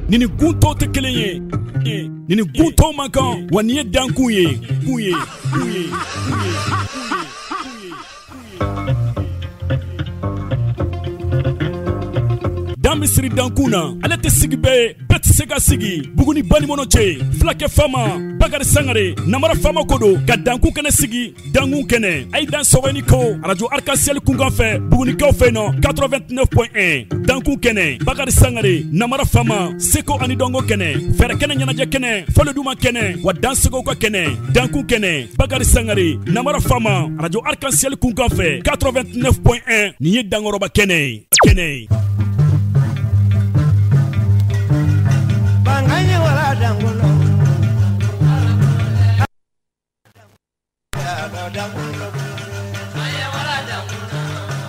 Nini gunto te kelen ye. Nini gunto mankan wa ni ye dankun ye. Misiri dankuna ale te sigi be bet sega sigi buguni bani monoche flake fama bagari sangare namara fama kodo ka danku kene sigi dangun kene ay dan sowani ko radio arc-en-ciel kungan fe buguni kaw fe no 89.1 danku kene bagari sangare namara fama seko ani dongo kene fere kene nyanaje kene folo duma kene wa dansego ko kene danku kene bagari sangare namara fama radio arc-en-ciel kungan fe 89.1 ni dangoroba kene Banganya wala dangulo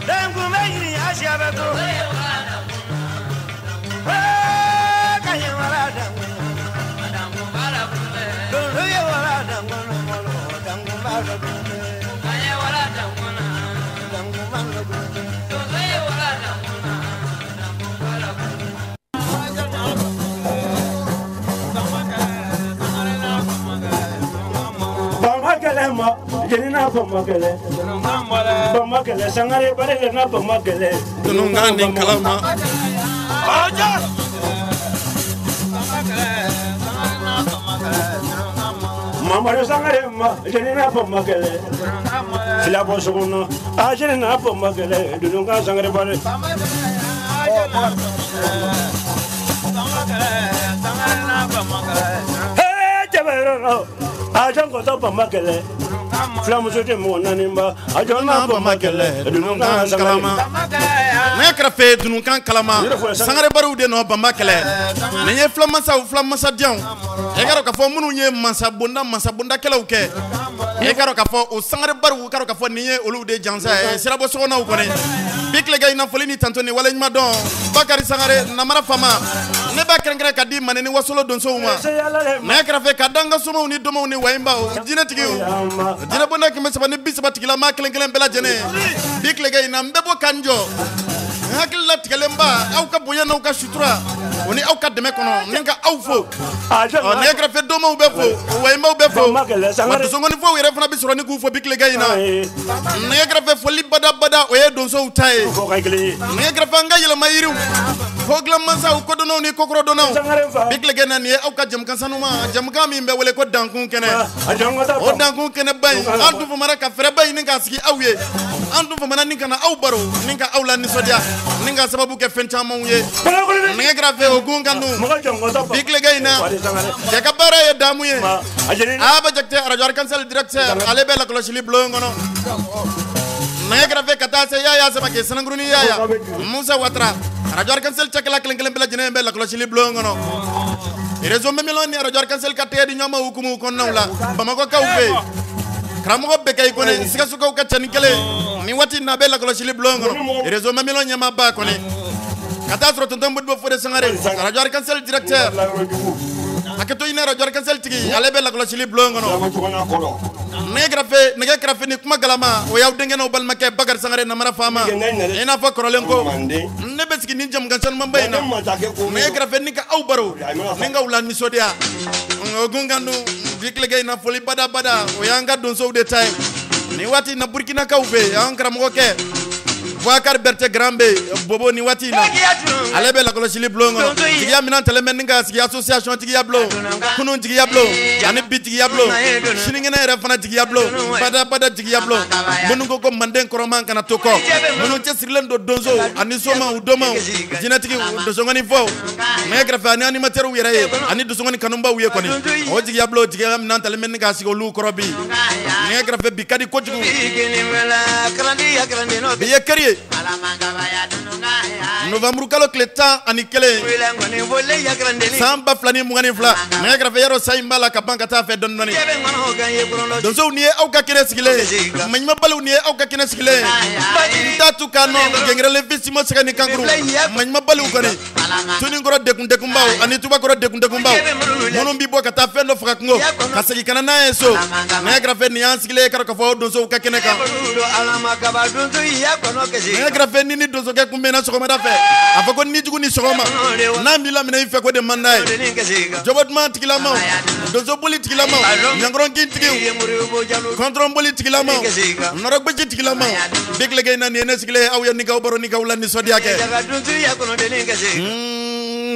dangu meini ashabato kanya wala dangulo dangu mala dundu ya wala dangulo dangu mala kanya wala dangulo dangu mala dundu ya wala dangulo dangu mala Jenina Pamakele, Pamakele, Sangare, Barena Pamakele, Tunungan Kalama. Mama Sangare, Jenina Pamakele, Filabosono, Ajenina Pamakele, Dunga Sangare Bare. Hey, Javero, I don't go to Pamakele. Flamusote monanimba ajona Pamakele dununkan kalama na krafe dununkan kalama sangare baru de no Pamakele nenye flamasa dian e garo ka fo munu nye masa bonda kelawke e garo ka fo o sangare baru garo ka fo nenye olu de jansa e sirabo sona u kone bikle gay na folini tantoni wala nyma don bakari sangare na mara fama ne ba krengre ka di maneni wasolo don so uma na krafe ka danga sumo ni domo ni waimba jina tigi dina bona ke mesaba ne bisaba tigila ma kelen bela jene bikle gay na mbebo kanjo hakilla tigelemba au ka bonya na ka sutura oni au ka deme kono ninka au fo ne grafe domo ube fo waimba ube fo ma songo ni fo were fana bisoro ni ku fo bikle gay na ne grafe fo li bada o ye don so utai ne grafe nga yele mayiru fogla mansa ko dono ni kokro dono bikle gay na ni au ka jam kan sanuma jam ka mi mbe wele ko dankun kene o dankun kene bay andu fo mara ka fere bay ninka siki awye andu fo mana ninka na au baro ninka aula ni sodia ninga sababu ke fenta monye ninga grave ogun kandu bikle gayna ke kabara ya damuye aba jakte radio arc-en-ciel directeur ale bela cloche li blongono ninga grave kata se ya sama ke sananguruni ya Musa Watra radio arc-en-ciel chakala kelen bela jene bela cloche li blongono rezo memeloni radio arc-en-ciel kate di nyoma hukumu konawla bamako kawbe Kramo bekay kone sika suka ka chanikele ni wati na bela ko chili blongo rezo mamilo nyama ba kone kata sro tonton budbo fode sangare radio arc-en-ciel directeur akato ina radio arc-en-ciel tigi ale bela ko chili blongo no nega grafe ni kuma galama o yaw denge no bal make bagar sangare na mara fama ina fa korolenko ne beski ni jam gansan mambay na nega grafe ni ka au baro ninga ulan ni sodia ogunganu bikle gay na foli bada o yanga don so de time ni wati na Burkina Kawbe ankara mo ke Wakar Berte Grambe bobo ni wati na alebe la ko chili blongo tigiya minan telemen nga sigi association tigiya blo kunun tigiya blo ani bitigiya blo shiningena era fana tigiya blo bada tigiya blo munu ko manden koroman kana toko munu che sirlen do donzo ani soma udoma jinatiki do songani fo me grafa ani animateur wi raye ani do songani kanumba wi ko ni o tigiya blo tigiya minan telemen nga sigi lu korobi me grafa bikadi ko tigu biye kariye Novembre kalo kleta ani kele Samba flani mugani fla me grafe yaro saimba la kabanka ta fe don noni don so ni au ka kene sigile manyma balu ni au ka kene sigile tatu kano gengre le vissimo sigani kanguru manyma balu ko ni tuni ngoro dekunbaw ani tuba koro dekunbaw munun bi bo ka taa fɛn dɔ faga kungo ka segin kana n'a ye so nɛgɛ kɛrɛfɛ nin y'an sigilen karo ka fɔ donsow ka kɛnɛ kan nɛgɛ kɛrɛfɛ ni donsokɛ kun bɛnna sɔgɔmada fɛ a fɔ ko ni jugu ni sɔgɔma n'an b'i laminɛ i fɛ ko de man d'a ye jɔbɔ duman tigilamaw donso boli tigilamaw ɲankɔrɔnkin tigiw kɔntɔrɔn boli tigilamaw nɔrɔgbeji tigilamaw bigilege na nin ye ne sigilen aw ye ni kaw baro ni kaw la nisɔndiya kɛ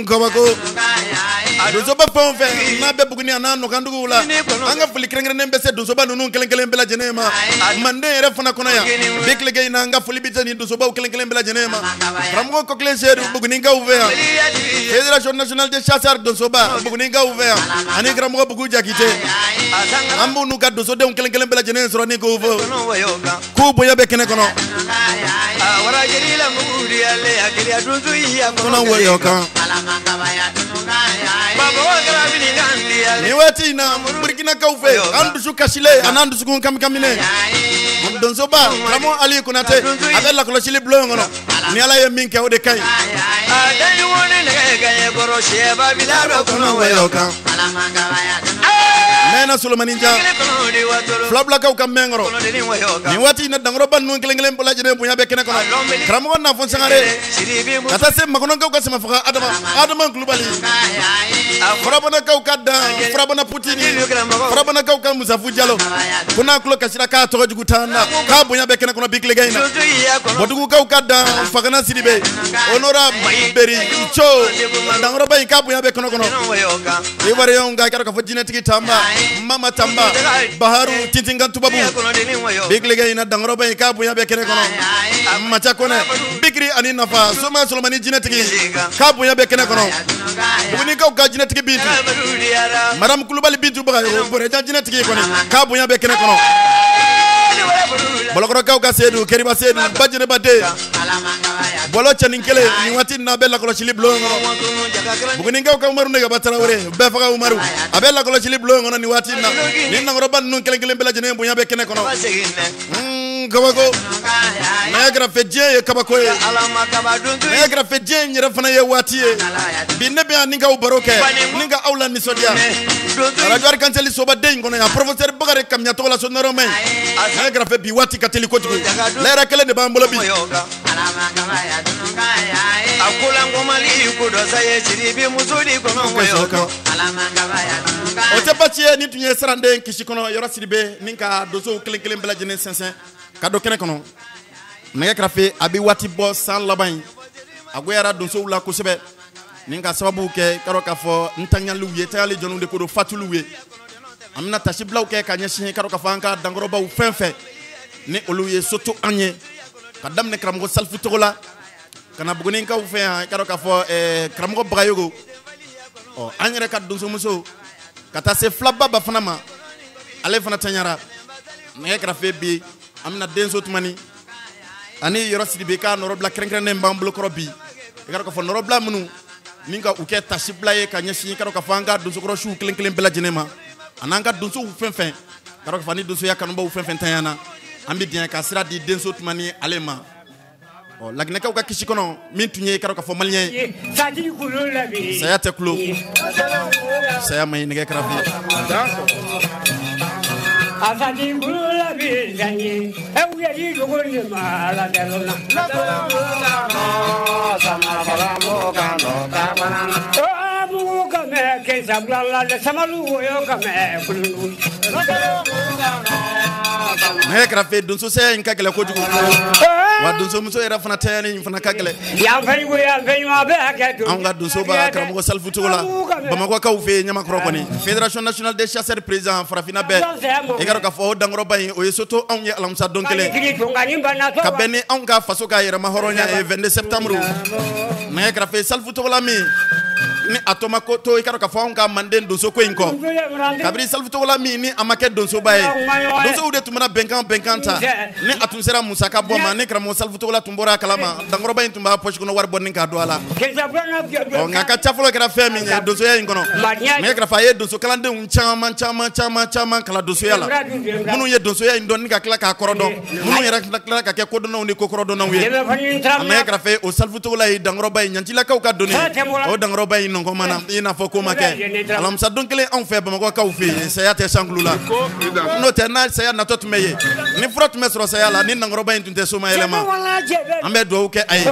kabako donsoba fɛn o fɛn n'a bɛ Buguni a n'a nɔkanduguw la an ka foli kɛrɛnkɛrɛnnen bɛ se donsoba ninnu kelen kelen bɛɛ lajɛlen ma Manden yɛrɛ fana kɔnɔ yan bi tilege in na an ka foli bɛ se nin donsobaw kelen kelen bɛɛ lajɛlen ma karamɔgɔ Kɔkile Seydou Bugunikaw fɛ yan Fédération nationale des chasseurs donsoba Bugunikaw fɛ yan ani karamɔgɔ Bugu Jakite an b'u n'u ka donsodenw kelen kelen bɛɛ lajɛlen sɔrɔ ni k'u fɔ k'u bonya bɛ kɛnɛ kɔnɔ kɔnɔ wɔyɔ kan ni waati in na Burkinakaw fɛ an dusu kasilen a n'an dusukun kamikaminen donsoba karamɔgɔ Ali Konate a bɛ lakɔlɔsili bulon kɔnɔ ni Ala ye min kɛ o de ka ɲi Mɛna Solomani Jan Filabulakaw ka mɛn kɔrɔ nin waati in na dankɔrɔba ninnu kelen kelen bɛɛ lajɛlen bonya bɛ kɛnɛ kɔnɔ karamɔgɔ Nafɔ Sangare ka taa se Makɔnɔkaw ka sɛmɛfaga Adama Kulubali Farabanakaw ka dan Farabana Putini Farabanakaw ka Musafu Jalo ko n'a tulo kasira k'a tɔgɔ jugu taa na k'a bonya bɛ kɛnɛ kɔnɔ bi tilege in na Bɔdugukaw ka dan Fagana Sidibe Honora Beri Ico dankɔrɔba in k'a bonya bɛ kɛnɛ kɔnɔ Ivoirien ka kɛra k'a fɔ jinɛtigi Tamba Mama Tamba Baharu Tintinkan Tubabu bi tilege in na dankɔrɔba in k'a bonya bɛ kɛnɛ kɔnɔ Macha Kone Bikiri ani Nafa Soma Solomani jinɛtigi k'a bonya bɛ kɛnɛ kɔnɔ Bugunikaw ka jinɛtigi Bintu Madame Kulubali Bintu Bagayogo Borejan jinɛtigi kɔni k'a bonya bɛ kɛnɛ kɔnɔ Bɔlɔkɔrɔkaw ka Seydou Keriba Seydou Bajineba Den Bɔlɔ cɛnin kelen nin waati n'a bɛ lakɔlɔsili bulon kɔnɔ Bugunikaw ka Umaru Negaba Tarawele bɛɛ faga Umaru a bɛ lakɔlɔsili bulon kɔnɔ nin waati in na nin nankɔrɔba ninnu kelen kelen bɛɛ lajɛlen bonya bɛ kɛnɛ kɔnɔ kabako nɛgɛ kɛrɛfɛ diɲɛ ye kabako ye nɛgɛ kɛrɛfɛ diɲɛ in yɛrɛ fana ye waati ye bi ne bɛ yan ni k'aw baro kɛ ni ka aw la nisɔndiya radio Arc-en-Ciel sobaden in kɔnɔ yan professeur Bakari Kamiya tɔgɔ la sonoroma in nɛgɛ kɛrɛfɛ bi waati ka teli kojugu lɛrɛ kelen de b'an bolo bi o tɛ basi ye ni tun ye Saranden kisi kɔnɔ yɔrɔ Sidibe ni ka donsow kelen kelen bɛɛ lajɛlen sɛnsɛn ka don kɛnɛ kɔnɔ nɛgɛ kɛrɛfɛ a bɛ waati bɔ san laban in a goyara donsow la kosɛbɛ ni ka sababu kɛ k'a dɔn k'a fɔ ntanyaliw ye tayali jɔnw de ko don fatuliw ye an bɛna tasibilaw kɛ ka ɲɛsin k'a dɔn k'a fɔ an ka dankɔrɔbaw fɛn fɛn ni olu ye soto an ye ka daminɛ karamɔgɔ Salifu Togo la ka na Bugunikaw fɛ yan k'a dɔn k'a fɔ karamɔgɔ Bagayogo an yɛrɛ ka donsomuso ka taa se Filababa fana ma ale fana tanyara nɛgɛ kɛrɛfɛ bi an bɛna denso tumani ani yɔrɔ Sidibe ka nɔrɔbila kɛrɛnkɛrɛnnen b'an bolokɔrɔ bi i ka dɔn k'a fɔ nɔrɔbila minnu ni ka u kɛ tasibila ye ka ɲɛsin k'a dɔn k'a fɔ an ka donsokɔrɔsiw kelen kelen bɛɛ lajɛlen ma ani an ka donsow fɛn fɛn k'a dɔn k'a fɔ ni donsoya kanubaw fɛn fɛn tanyana an bɛ diɲɛ ka sira di denso tumani ale ma Laginɛkaw ka kisi kɔnɔ min tun ye k'a dɔn k'a fɔ maliyɛn ye saya tɛ kulo saya ma ɲi nɛgɛ kɛrɛfɛ Asadi gula bi zanyi, ewe yi dogo ni ma la delona. Sama bala mo kano kabana. Oh, mu kame ke sabla la de samalu yo kame kulu. nɛgɛ kɛrɛfɛ donso saya in ka gɛlɛ kojugu wa donso muso yɛrɛ fana tayani in fana ka gɛlɛ ya fɛn ma bɛ hakɛ to an ka donso ba karamɔgɔ Salifu Togo la Bamakɔkaw fɛ Ɲamakɔrɔ kɔni Fédération nationale des chasseurs président farafinna bɛɛ i ka dɔn k'a fɔ o dankɔrɔba in o ye soto anw ye alamisa don kelen ka bɛn ni anw ka faso ka yɛrɛma hɔrɔnya ye 22 septembre nɛgɛ kɛrɛfɛ Salifu Togo la min ni atoma ko to ikaro ka fo on ka manden donso ko inko kabri salfu to la mi ni amake donso baye donso ude tumana benkanta ni atun sera musa ka boma ni kramo salfu to la tumbora kalama dangoro bayin tumba posh kuno war bonni ka do ala o ngaka chafulo kra femi ni donso ya ingono me kra fa ye donso kala de un chama kala donso ya la munu ye donso ya indon ni ka kala ka korodo munu ye kala ka ke kodo no ni ko korodo no we me kra fe o salfu to la dangoro bayin nyanti la ka doni o dangoro bayin no mana ina fo ko make alam sa donc les on fait ba ko ka ufi saya te sanglula no te na saya na tot meye ni frot mesro saya la ni ngoro bayin tunte suma elema ambe do ke ay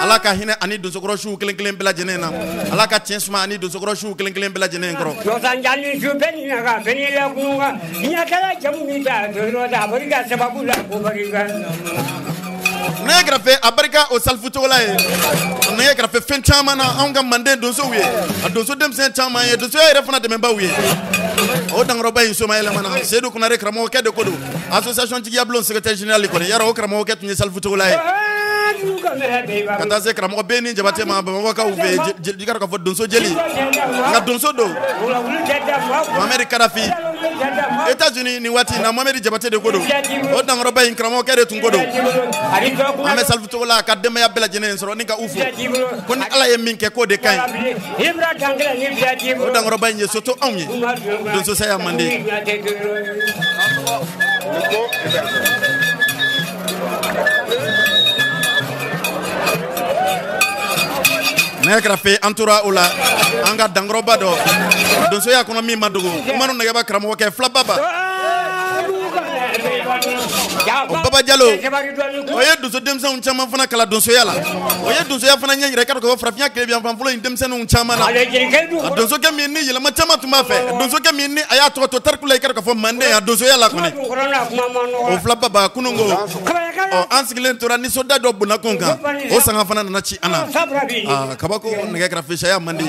ala ka hine ani do sokro shu kelen bela jenena ala ka tien suma ani do sokro shu kelen bela jenen ngoro do sanjani ju beni na ga beni la kunga nya kala jamu mi da do da bariga sababu la ko bariga negra fe abarika o salfuto la e negra fe fen chama na anga mande donso wie donso dem sen chama e donso e refana de memba wie o dangro bayin so mayela mana sedu kuna re kramo ke de kodo association tigi ablon secrétaire général ko yaro kramo ke tuni salfuto la e kata se kramo beni jabate ma ba ko ka uve jikar ka fo donso jeli nga donso do Mohamed Karafi États-Unis ni wati na Mohamed jabate de kodo o dangro bayin kramo ke de tun kodo ame salfuto la ka dema ya bela jenen soro ni ka ufo kon ala ye minke ko de kay o dangro bayin soto amye don so saya mande nekra fe entoura ola anga dangro bado don so ya kono mi madugo manu nega ba kramo ke flababa o baba Diallo oye donso demsen un chama fana kala donso yala oye donso ya fana nyanyire ka ko frafia ke bian fanfulo demsen un chama na donso ke mi ni yela ma chama tuma fe donso ke mi ni aya to tarkula ka ko mande ya donso yala ko ni o flaba ba kunungo o ansigilen tora ni soda do buna konka o sanga fana na chi ana kabako nge grafisha ya mandi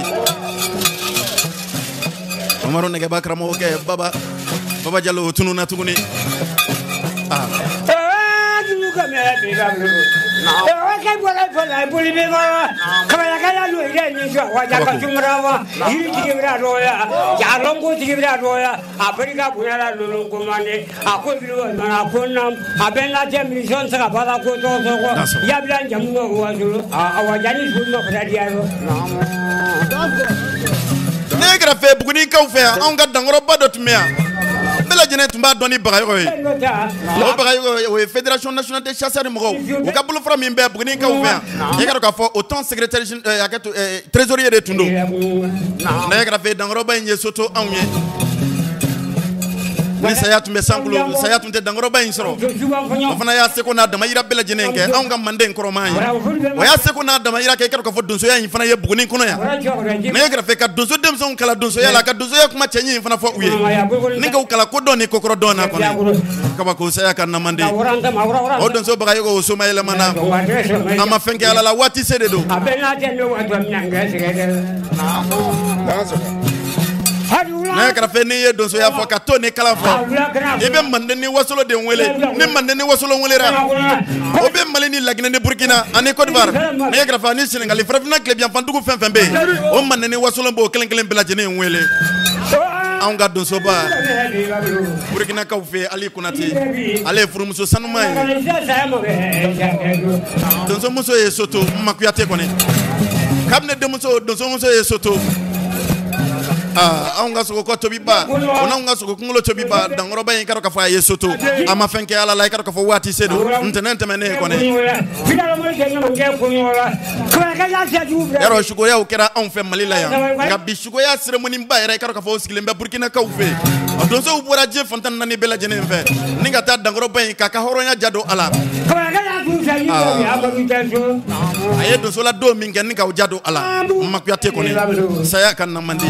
omaro nge bakra mo ke baba Diallo tunu na tuguni negra fe buguni ka fe on ga dangoro badot mea bela jene tumba doni bagayo o bagayo o fédération nationale des chasseurs mo o ka bulu from imbe buguni ka ouvert e ka ko fo autant secrétaire trésorier de tundo negra fe dangoro ba nye soto anwe ni saya tumbe sangulo saya tumte dangoro ba insoro o fana ya se ko na dama ira bela jene nke an ga mande nkoro man o ya se ko na dama ira ke ko fo donso ya fana ye buguni kono ya negra fe ka donso dem son kala donso ya la ka donso ya kuma chenyi fana fo uye ninga ukala ko doni kokoro dona ko kaba ko saya kan na mande o donso baga yo so mayela mana ama fenke ala la wati sede do nekra fe ni ye donso ya fo ka to ne kala fo ebe mande ni wasolo de wele ni mande ni wasolo wele ra o be mali ni lagine ni Burkina ani Côte d'Ivoire nekra fa ni Sénégal frafina club ya fandugo fenfembe o mande ni wasolo bo kelen bela jene wele anga donso ba Burkina ka fe ali kunati ale furumuso sanuma donso muso e soto makuyate kone kabne de muso donso muso e soto aunga soko ko tobiba onanga soko kungulo tobiba dangoro bayin karo ka fa yesoto ama fenke ala la karo ka fo wati sedo ntenente mene ko ne yaro shugo ya ukera on fe malila ya gabi shugo ya ceremony mba era karo ka fo sigilembe Burkina ka ufe donso ubora je fontan nani bela jene fe ninga ta dangoro bayin ka ka horonya jado ala aye donso la do minga ninga jado ala makuyate ko ne saya kan na mandi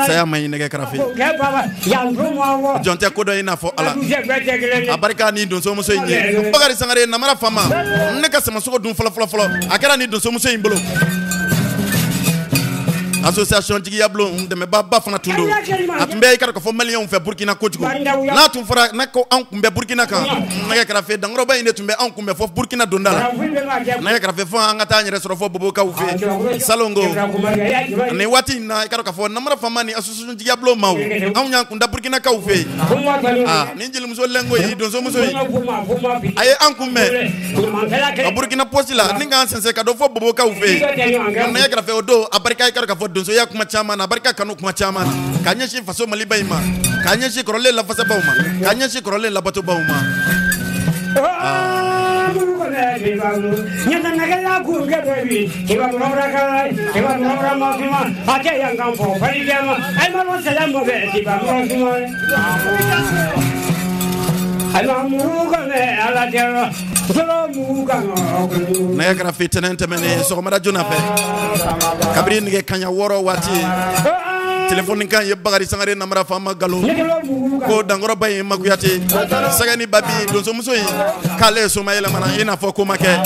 saya may nege karafi jonte ko do ina fo ala abarika ni don so muso yin bagari sangare na mara fama ne ka sama so dun folo akara ni don so muso yin bolo association jigiya bulon dɛmɛ ba fana tun don a tun bɛ i ka fɔ maliyɛnw fɛ Burkina kojugu n'a tun fɔra n'a ko anw kun bɛ Burkina kan nɛgɛ kɛrɛfɛ dankɔrɔba in de tun bɛ anw kun bɛ fɔ Burkina donda la nɛgɛ kɛrɛfɛ fɔ an ka taa an yɛrɛ sɔrɔ fɔ Bobokaw fɛ Salongo ni waati in na i ka fɔ Namara Fama ni association jigiya bulon ma anw y'an kun da Burkinakaw fɛ ni jelimuso lɛngo yi donsomuso yi a ye an kun bɛn a Burkina poste la ni k'an sɛnsɛn ka dɔ fɔ Bobokaw fɛ nɛgɛ kɛrɛfɛ o don a barika i ka fɔ donsoya kuma caman na a barika kanu kuma caman na k'a ɲɛsin faso Maliba in ma k'a ɲɛsin kɔrɔlen lafasabaw ma k'a ɲɛsin kɔrɔlen labatobaw ma nɛgɛ kɛrɛfɛ tɛnɛn tɛmɛnen sɔgɔmada joona fɛ kabiri nɛgɛ kaɲa 6 waati téléphone kan ye Bakari Sangare Namara Fama Gallo ko dankɔrɔba in Makuyate Sagani Babi donsomuso in k'ale ye soma yɛlɛmana i n'a fɔ ko ma kɛ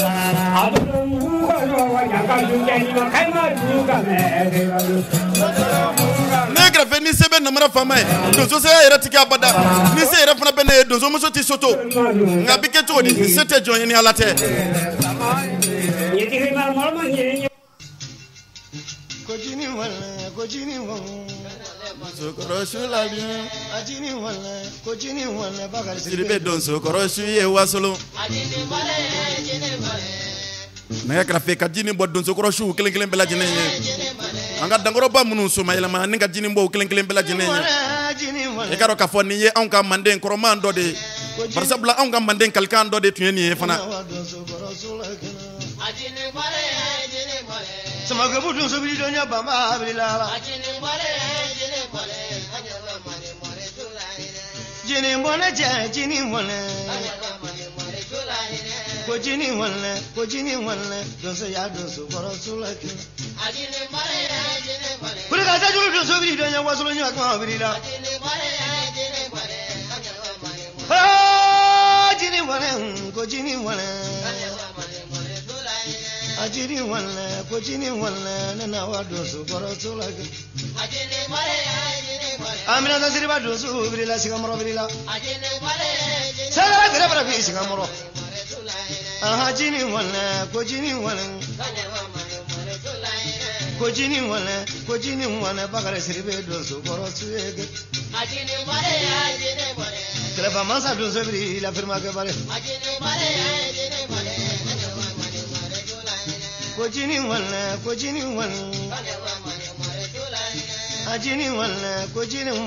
ne kɛrɛfɛ ni se bɛ Namara Fama ye donso saya yɛrɛ ti kɛ abada ni se yɛrɛ fana bɛ ne ye donsomuso ti soto nka bi kɛ cogo di se tɛ jɔn ye ni Ala tɛ Siribe donso kɔrɔsu ye wasolo nɛgɛ kɛrɛfɛ ka jini bɔ donso kɔrɔsu kelen kelen bɛɛ lajɛlen ye an ka dankɔrɔba minnu soma yɛlɛma ni ka jini bɔ kelen kelen bɛɛ lajɛlen ye i ka dɔn k'a fɔ nin ye anw ka Manden kɔrɔman dɔ de par sabula anw ka Manden kalikan dɔ de tun ye nin ye fana Samagabu donso bi donya bamba bilala Jini mbone jini mbone ko jini mbone donso ya donso korosula ki Kuri ka tajuru donso bi donya wasolo nya kwa bilala Jini mbone ko jini mbone Ajini wala ko jini wala nana wa dosu korosu lagi ajini mare amina nasiri ba dosu birila sigamoro birila ajini mare sala gira bara bi sigamoro ajini wala ko jini wala ko jini wala bagare siribe dosu korosu yege ajini mare Klepa mansa dosu birila firma ke bare ajini mare Kojini wala ajini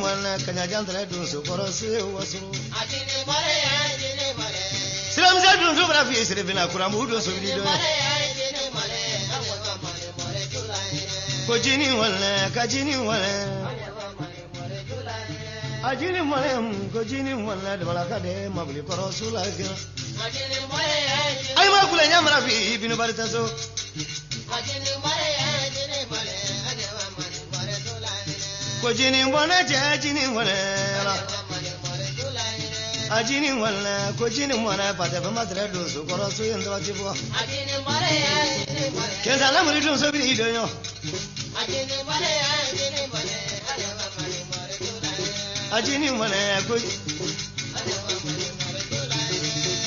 wala kanya jandra dosu korosu wasu ajini mare Silam za dosu bra fi sirfina kurambu dosu bido Kojini wala kajini wala ajini wala de balaka de mabli korosu la ajini mare ay ma kula nyamra fi binu baritaso Kojini wala jajini wala ajini wala kojini wala pata fama tra dosu korosu yendo atibo ajini wala kenza la muri dosu bi doyo ajini wala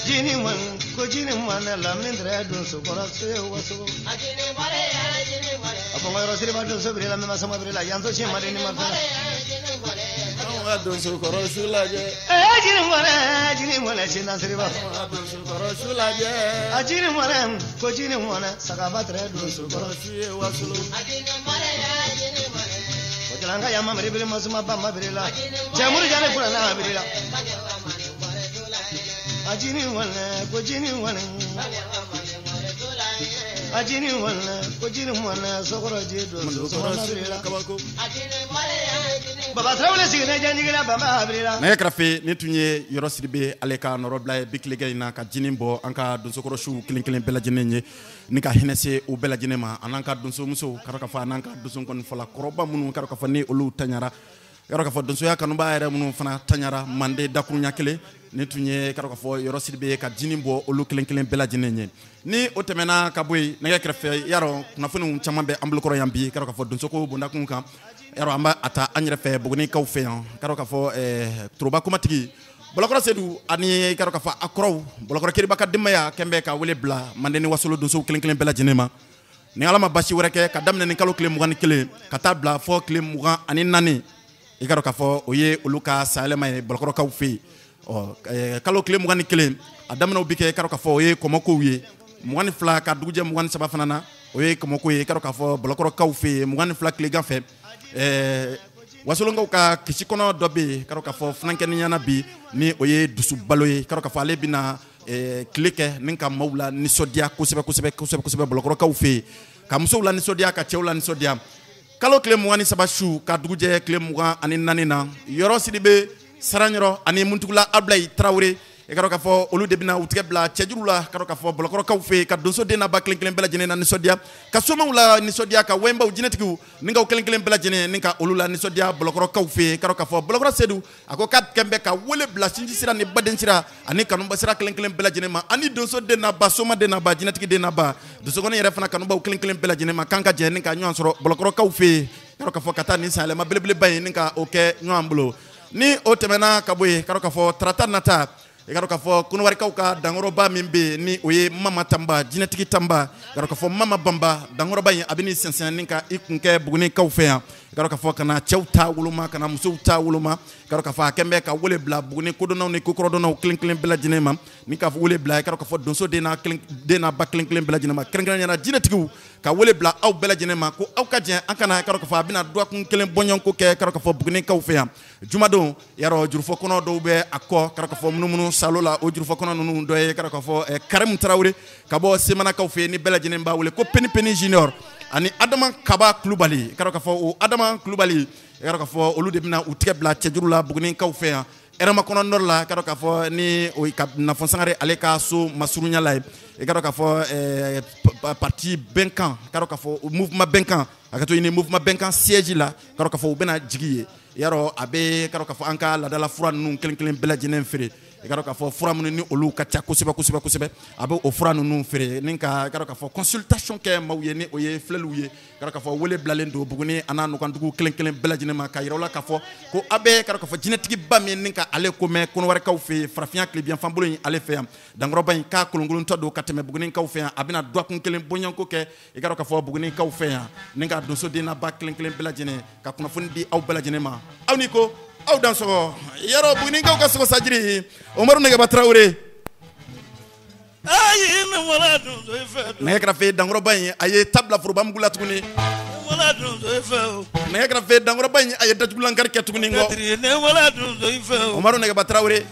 ajini wala kojini wala la mindra dosu korosu wasu ajini wala Apongo rosiri ba dosu bi la mema sama bi la yanzo chi mari ni mafana dosu korosu la je ajini wala china siriba dosu korosu la je ajini wala kojini wala sakaba tre dosu korosu ye wasulu ajini wala Wajalanga yama mari bi masuma bamba bi la jamuri jane kula na bi la ajini wala kojini wala ajini wala kojini wala sokoro je dosu korosu la kabako Baba trawle sigene janjigila bamba abrila na yakrafe ne tunye yoro siribe ale ka noro bla biklige na ka jinin bo an ka donso koroshu kilin kilin bela jinenye ni ka hinese o bela jinema anan ka donso muso karaka fa anan ka donso kon fala koroba munu karaka fa ne olu tanyara yɔrɔ ka fɔ donsoya kanuba yɛrɛ minnu fana taɲara mande dakuruɲa kelen ni tun ye ka fɔ yɔrɔ Sidibe ka dini bɔ olu kelen kelen bɛɛ lajɛlen ye ni o tɛmɛna ka bɔ yen nɛgɛ kɛrɛfɛ yarɔ kunnafoniw caman bɛ an bolokɔrɔ yan bi ka fɔ donsoko bondakun kan yarɔ an b'a ta an yɛrɛ fɛ Bugunikaw fɛ yan ka fɔ Toroba komatigi Bolokɔrɔ Sedu ani ka fɔ a kɔrɔw Bolokɔrɔ Keriba ka denbaya kɛn bɛ ka wele bila mande ni wasolo donsow kelen kelen bɛɛ lajɛlen ma ni Ala ma basi wɛrɛ kɛ ka daminɛ ni kalo tile 21 ka taa bila fɔ tile 24 i ka ka fɔ o ye olu ka sayɛlɛma ye Bolokɔrɔkaw fɛ yen kalo tile 21 a daminɛw bi kɛ ka fɔ o ye kɔmɔkow ye 22 ka dugujɛ 23 fana na o ye kɔmɔko ye ka fɔ Bolokɔrɔkaw fɛ yen 22 tilegan fɛ wasolonkaw ka kisi kɔnɔ dɔ bɛ yen ka fɔ fanankɛniɲana bi ni o ye dusu balo ye ka fɔ ale bɛna tile kɛ ni ka maaw la nisɔndiya kosɛbɛ kosɛbɛ kosɛbɛ kosɛbɛ Bolokɔrɔkaw fɛ yen ka musow la nisɔndiya ka cɛw la nisɔndiya kalo tile 23 su ka dugujɛ tile 24 na yɔrɔ Sidibe Saranyɔrɔ ani Muntugula Ablayi Tarawele i ka ka fɔ olu de bɛna u tigɛ bila cɛjuru la ka fɔ Bolokɔrɔkaw fɛ ka donso den n'a ba kelen kelen bɛɛ lajɛlen na nisɔndiya ka somaw la nisɔndiya ka wɛnbaw jinɛtigiw ni ka kelen kelen bɛɛ lajɛlen ni ka olu la nisɔndiya Bolokɔrɔkaw fɛ ka fɔ Bolokɔrɔ Sedu a ko k'a kɛn bɛ ka wele bila sinji sira ni baden sira ani kanuba sira kelen kelen bɛɛ lajɛlen ma ani donso den n'a ba soma den n'a ba jinɛtigi den n'a ba dosokɔni yɛrɛ fana kanubaw kelen kelen bɛɛ lajɛlen ma kan ka jɛ ni ka ɲɔgɔn sɔrɔ Bolokɔrɔkaw fɛ ka fɔ ka taa ni sayɛlɛma belebeleba ye ni ka o kɛ ɲɔgɔn bolo ni o tɛmɛna ka bɔ yen ka fɔ tarata nata i ka fɔ Konowarikaw ka dankɔrɔba min bɛ yen ni o ye Mama Tamba jinɛtigi Tamba ka fɔ Mama Bamba dankɔrɔba in a bɛ ni sɛnsɛn ni ka i kun kɛ Bugunikaw fɛ yan ka fɔ kana cɛw ta woloma kana musow ta woloma ka fɔ a kɛn bɛ ka wele bila Buguni kodɔnnaw ni kokɔrɔdɔnnaw kelen kelen bɛɛ lajɛlen ma ni ka wele bila ka fɔ donso den n'a ba kelen kelen bɛɛ lajɛlen ma kɛrɛnkɛrɛnnenya jinɛtigiw ka wele bila aw bɛɛ lajɛlen ma ko aw ka jɛn an kana ka fɔ a bɛna dɔgɔkun kelen bɔɲɔgɔnko kɛ ka fɔ Bugunikaw fɛ yan jumadon yarɔ jurufɔ kɔnɔ dɔw bɛ a kɔ ka fɔ munumunu salo la o jurufɔ kɔnɔ ninnu dɔ ye ka fɔ Karimu Tarawele ka bɔ Semanakaw fɛ ni bɛɛ lajɛlen b'a wele ko Peni Peni Junior ani Adama Kaba Kulubali ka fɔ o Adama Kulubali ka fɔ olu de bɛna u tigɛ bila cɛjuru la Bugunikaw fɛ yan Hɛrɛma kɔnɔ nord la ka fɔ ni o ka Nafɔn Sangare ale ka so masurunya la ye i ka fɔ parti Bɛnkan ka fɔ mouvement Bɛnkan a ka to ɲini mouvement Bɛnkan siège la ka fɔ u bɛna jigi ye yarɔ a bɛ ka fɔ an ka ladala fura ninnu kelen kelen bɛɛ lajɛlen feere i ka fɔ fura minnu ni olu ka ca kosɛbɛ kosɛbɛ kosɛbɛ a bɛ o fura ninnu feere ni ka fɔ consultation kɛ maaw ye ni o ye filɛliw ye ka fɔ wele bilalen don Buguni a n'a nɔgɔndugu kelen kelen bɛɛ lajɛlen ma ka yira u la ka fɔ ko a bɛ ka fɔ jinɛtigiba min ni ka ale ko mɛn Konowarikaw fɛ yen farafinya tilebiyanfan bolo in ale fɛ yan dankɔrɔba in k'a kolonkolontɔ don ka tɛmɛ Bugunikaw fɛ yan a bɛna dɔgɔkun kelen bɔɲɔgɔnko kɛ i ka fɔ Bugunikaw fɛ yan ni ka donso den n'a ba kelen kelen bɛɛ lajɛlen ka kunnafoni di aw bɛɛ lajɛlen ma aw ni ko aw dansɔgɔ yarɔ Bugunikaw ka sɔgɔ sajiri Umaru Negeba Tarawele nɛgɛ kɛrɛfɛ dankɔrɔba in a ye tabila forobamugu la tuguni nɛgɛ kɛrɛfɛ dankɔrɔba in a ye datugulankari kɛ tuguni kɔ Umaru Negeba Tarawele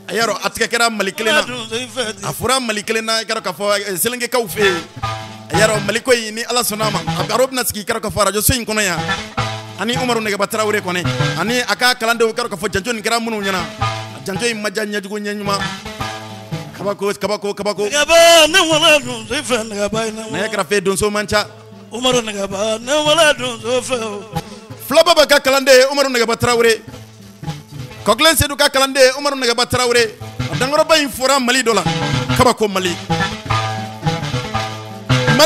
a yarɔ a tigɛ kɛra Mali kelen na a fɔra Mali kelen na i ka fɔ Selenkɛkaw fɛ yen a yarɔ Mali ko in ni Ala sɔnna a ma a baro bɛna sigi i ka fɔ radio so in kɔnɔ yan ani Umaru Negeba Tarawele kɔni ani a ka kalandenw ka fɔ janjo nin kɛra minnu ɲɛna janjo in ma diya ɲɛjugu ɲɛɲuman kabako nɛgɛ kɛrɛfɛ donso man ca filaba bɛ ka kalanden Umaru Negeba Tarawele Kɔkilen Sedu ka kalanden Umaru Negeba Tarawele a dankɔrɔba in fɔra Mali dɔ la kabako Mali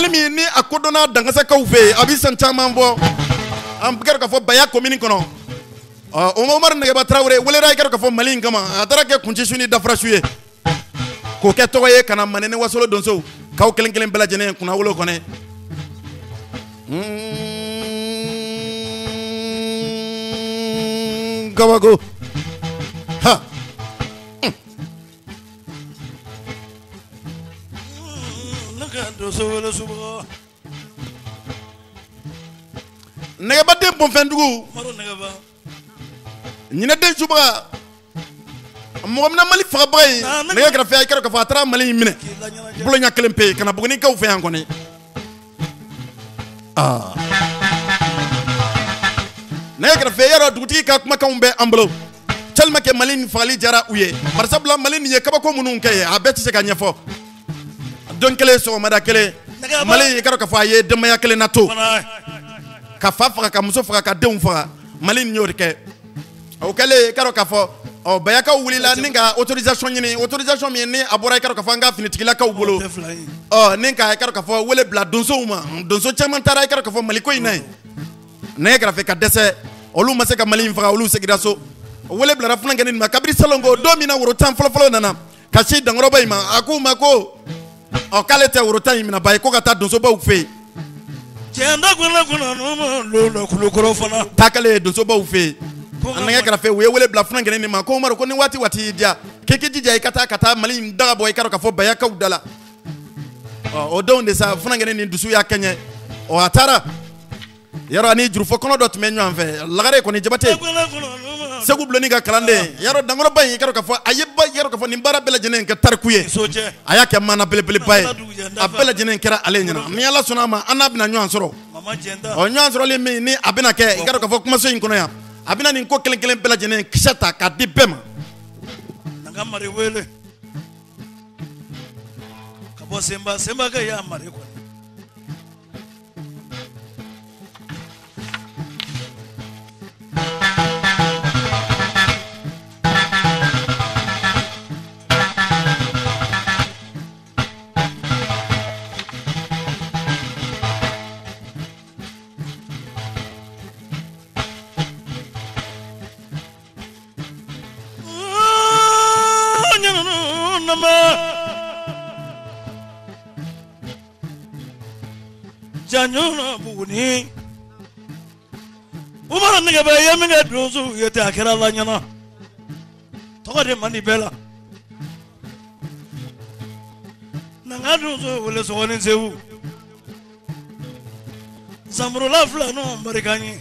min ni a kodɔnna dangasakaw fɛ a bɛ san caman bɔ an bɛ ka fɔ Baya commune kɔnɔ Umaru Negeba Tarawele welela i ka fɔ Mali in kama a taara kɛ kuncɛ su ni dafara su ye k'o kɛ tɔgɔ ye ka na Manɛnɛ Wasolo donsow k'aw kelen kelen bɛɛ lajɛlen kunna wolo kɔnɔ kabako ha Nɛgɛbaden Bɔnfɛndugu ɲinɛden Subaga mɔgɔ mina Mali fagabaga in nɛgɛ kɛrɛfɛ i ka fɔ a taara Mali in minɛ bolo ɲɛ kelen pe ka na Bugunikaw fɛ yan kɔni nɛgɛ kɛrɛfɛ yarɔ dugutigi ka kumakanw bɛ an bolo tellement que Mali in fagali diyara u ye barisabula Mali nin ye kabako minnu kɛ ye a bɛɛ tɛ se ka ɲɛfɔ don kelen sɔgɔmada kelen Mali i ka fɔ a ye denbaya kelen na to ka fa faga ka muso faga ka denw faga Mali ni y'o de kɛ o kɛlen k'a dɔn k'a fɔ Bayakaw wulila ni ka autorisation ɲini autorisation min ni a bɔra i k'a dɔn k'a fɔ an ka finitigilakaw bolo ni ka i k'a dɔn k'a fɔ wele bila donsow ma donso caman taara i k'a dɔn k'a fɔ Mali ko in na yen nɛgɛ kɛrɛfɛ ka dɛsɛ olu ma se ka Mali in faga olu segira so wele bilara Fulankɛnin ma kabiri salon ko don min na woro 10 fɔlɔfɔlɔ nana ka si Dankɔrɔba in ma a k'u ma ko k'ale tɛ woro 10 in minɛ ba ye ko ka taa donsobaw fɛ yen taakale donsobaw fɛ yen a nɛgɛ kɛrɛfɛ u ye wele bila Fulankɛnin ma ko Umaru ko ni waati y'i diya k'i k'i jija i ka taa Mali in daga bɔ i ka dɔn k'a fɔ Bayakaw da la o don de sa Fulankɛnin ni dusu y'a kɛɲɛ a taara yɔrɔ ani jurufɔ kɔnɔ dɔ tun bɛ ɲɔgɔn fɛ lagare kɔni Jabate Segu Buloni ka kalanden yɔrɔ Dankɔrɔba in i ka dɔn k'a fɔ a ye ba i ka dɔn k'a fɔ nin baara bɛɛ lajɛlen kɛ tariku ye a y'a kɛ maana belebeleba ye a bɛɛ lajɛlen kɛra ale ɲɛna ni Ala sɔnna a ma an n'a bɛna ɲɔgɔn sɔrɔ ɲɔgɔn sɔrɔlen min ni a bɛna kɛ i ka dɔn k'a fɔ kumaso in kɔnɔ yan a bɛna nin ko kelen kelen bɛɛ lajɛlen kisɛ ta k'a di bɛɛ ma nanga mari wele ka bɔ Semba ka y'a mari kɔni Janyuna Buguni Umaru nigga ba yaminga donso yete akera la nyana to de mani bela nanga donso wala so wonin sewu zamru la fla no marigani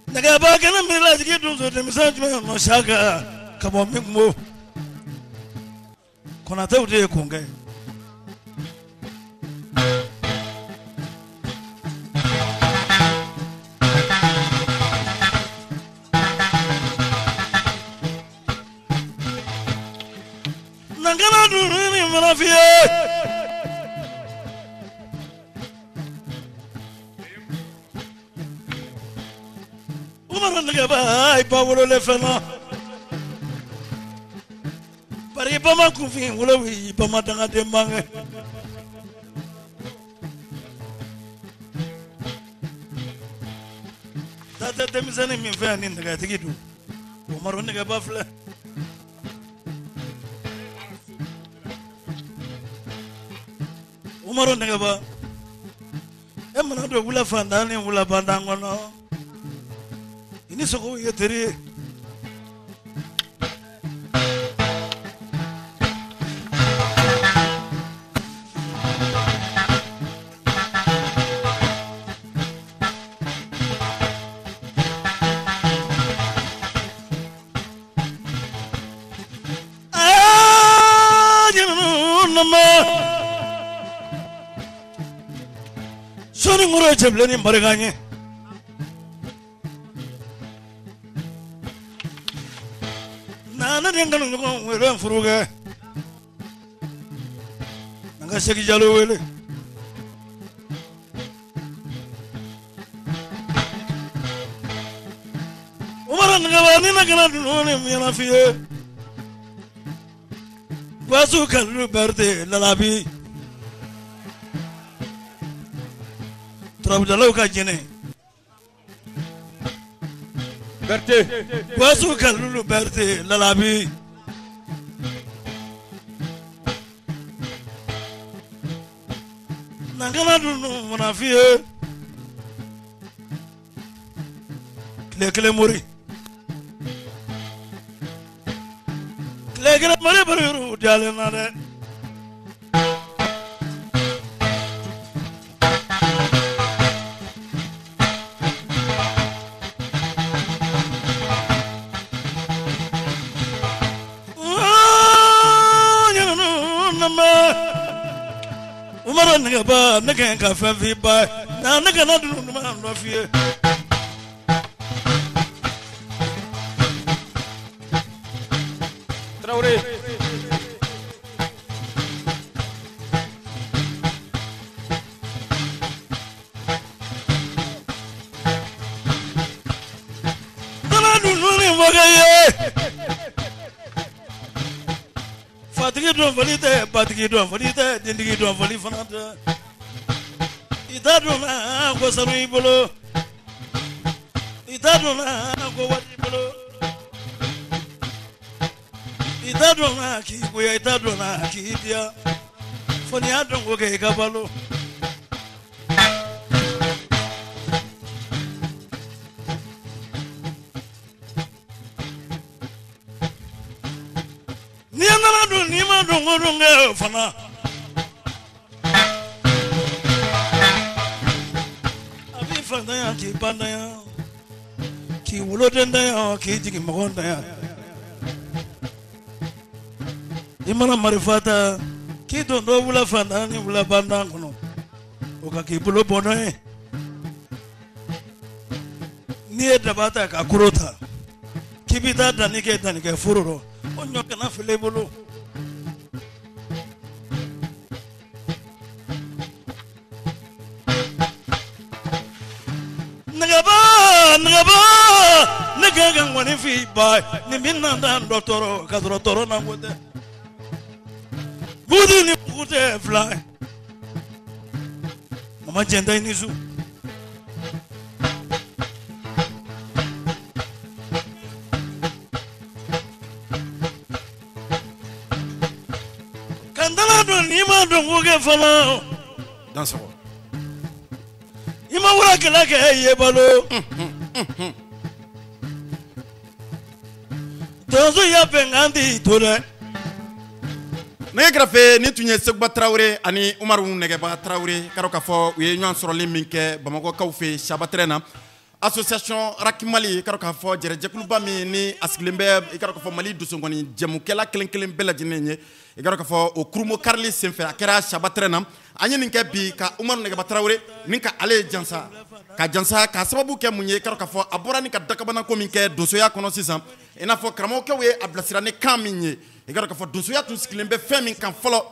naga ba kana mila jigi donso de misaju no shaka kabo mingmo kona tawde konge nangana duni marafie Umaru naga ba ipawolo le fena Pari bama kufi wulawi bama danga dembange Tata temizani min fa ni daga tigidu Umaru naga ba fle Umaru naga ba emana do wula fandani wula bandangono ini soko yeteri Soni ngoro chebleni mariganye nana dengano ngo wele furuga nanga segi jalo wele Umaru nanga bani nagana dunone miyana fiye wasu kallu berde lalabi Trabdalo ka jene Berte wasu kallu berde lalabi nangana dunu munafie kle mori kle mori baru dale nare Umaru nigga ba nigga ka fa fi ba na nigga na dunu ma no fie Traore fatigi don foli tɛ batigi don foli tɛ dentigi don foli fana tɛ i t'a dɔn na ko sanu i bolo i t'a dɔn na ko wari i bolo i t'a dɔn na k'i goya i t'a dɔn na k'i diya fo n'i y'a dɔn ko kɛ i ka balo n'i nana dun n'i ma dɔn ko dun kɛ fana a b'i fantanya k'i bantanya k'i woloden tanya k'i jigin mɔgɔ tanya i mana marifa ta k'i don dɔ wula fantan ni wula bantan kɔnɔ o ka k'i bolo bɔnɔ ye n'i ye daba ta ka koro ta k'i bɛ taa danni kɛ foro rɔ o ɲɔ kana fili i bolo nɛgɛba ne ka kan ŋɔni f'i ba nin bɛ na dan dɔ tɔɔrɔ ka sɔrɔ tɔɔrɔ na ko tɛ buguti ni bugu tɛ fila ye mama jɛnta i ni su kantana don n'i ma dɔn ko kɛ fana dansago i ma wura kɛlɛ kɛ i ye balo tonso y'a bɛnkan t'i to dɛ nɛgɛ kɛrɛfɛ ni tun ye Seguba Tarawele ani Umaru Nɛgɛba Tarawele k'a dɔn k'a fɔ u ye ɲɔgɔn sɔrɔli min kɛ Bamakɔkaw fɛ Saba Tɛrɛn na association Raki Mali k'a dɔn k'a fɔ jɛrɛjɛkuluba min ni a sigilen bɛ i k'a dɔn k'a fɔ Mali dusukɔni jɛmukɛla kelen kelen bɛɛ lajɛlen ye i k'a dɔn k'a fɔ o kurumo karili senfɛ a kɛra Saba Tɛrɛn na an ye nin kɛ bi ka Umaru Nɛgɛba Tarawele ni ka ale jansa ka sababu kɛ mun ye i k'a dɔn k'a fɔ a bɔra ni ka dakabana ko min kɛ donsoya kɔnɔ sisan i n'a fɔ karamɔgɔkɛw ye a bilasira ni kan min ye i k'a dɔn k'a fɔ donsoya tun sigilen bɛ fɛn min kan fɔlɔ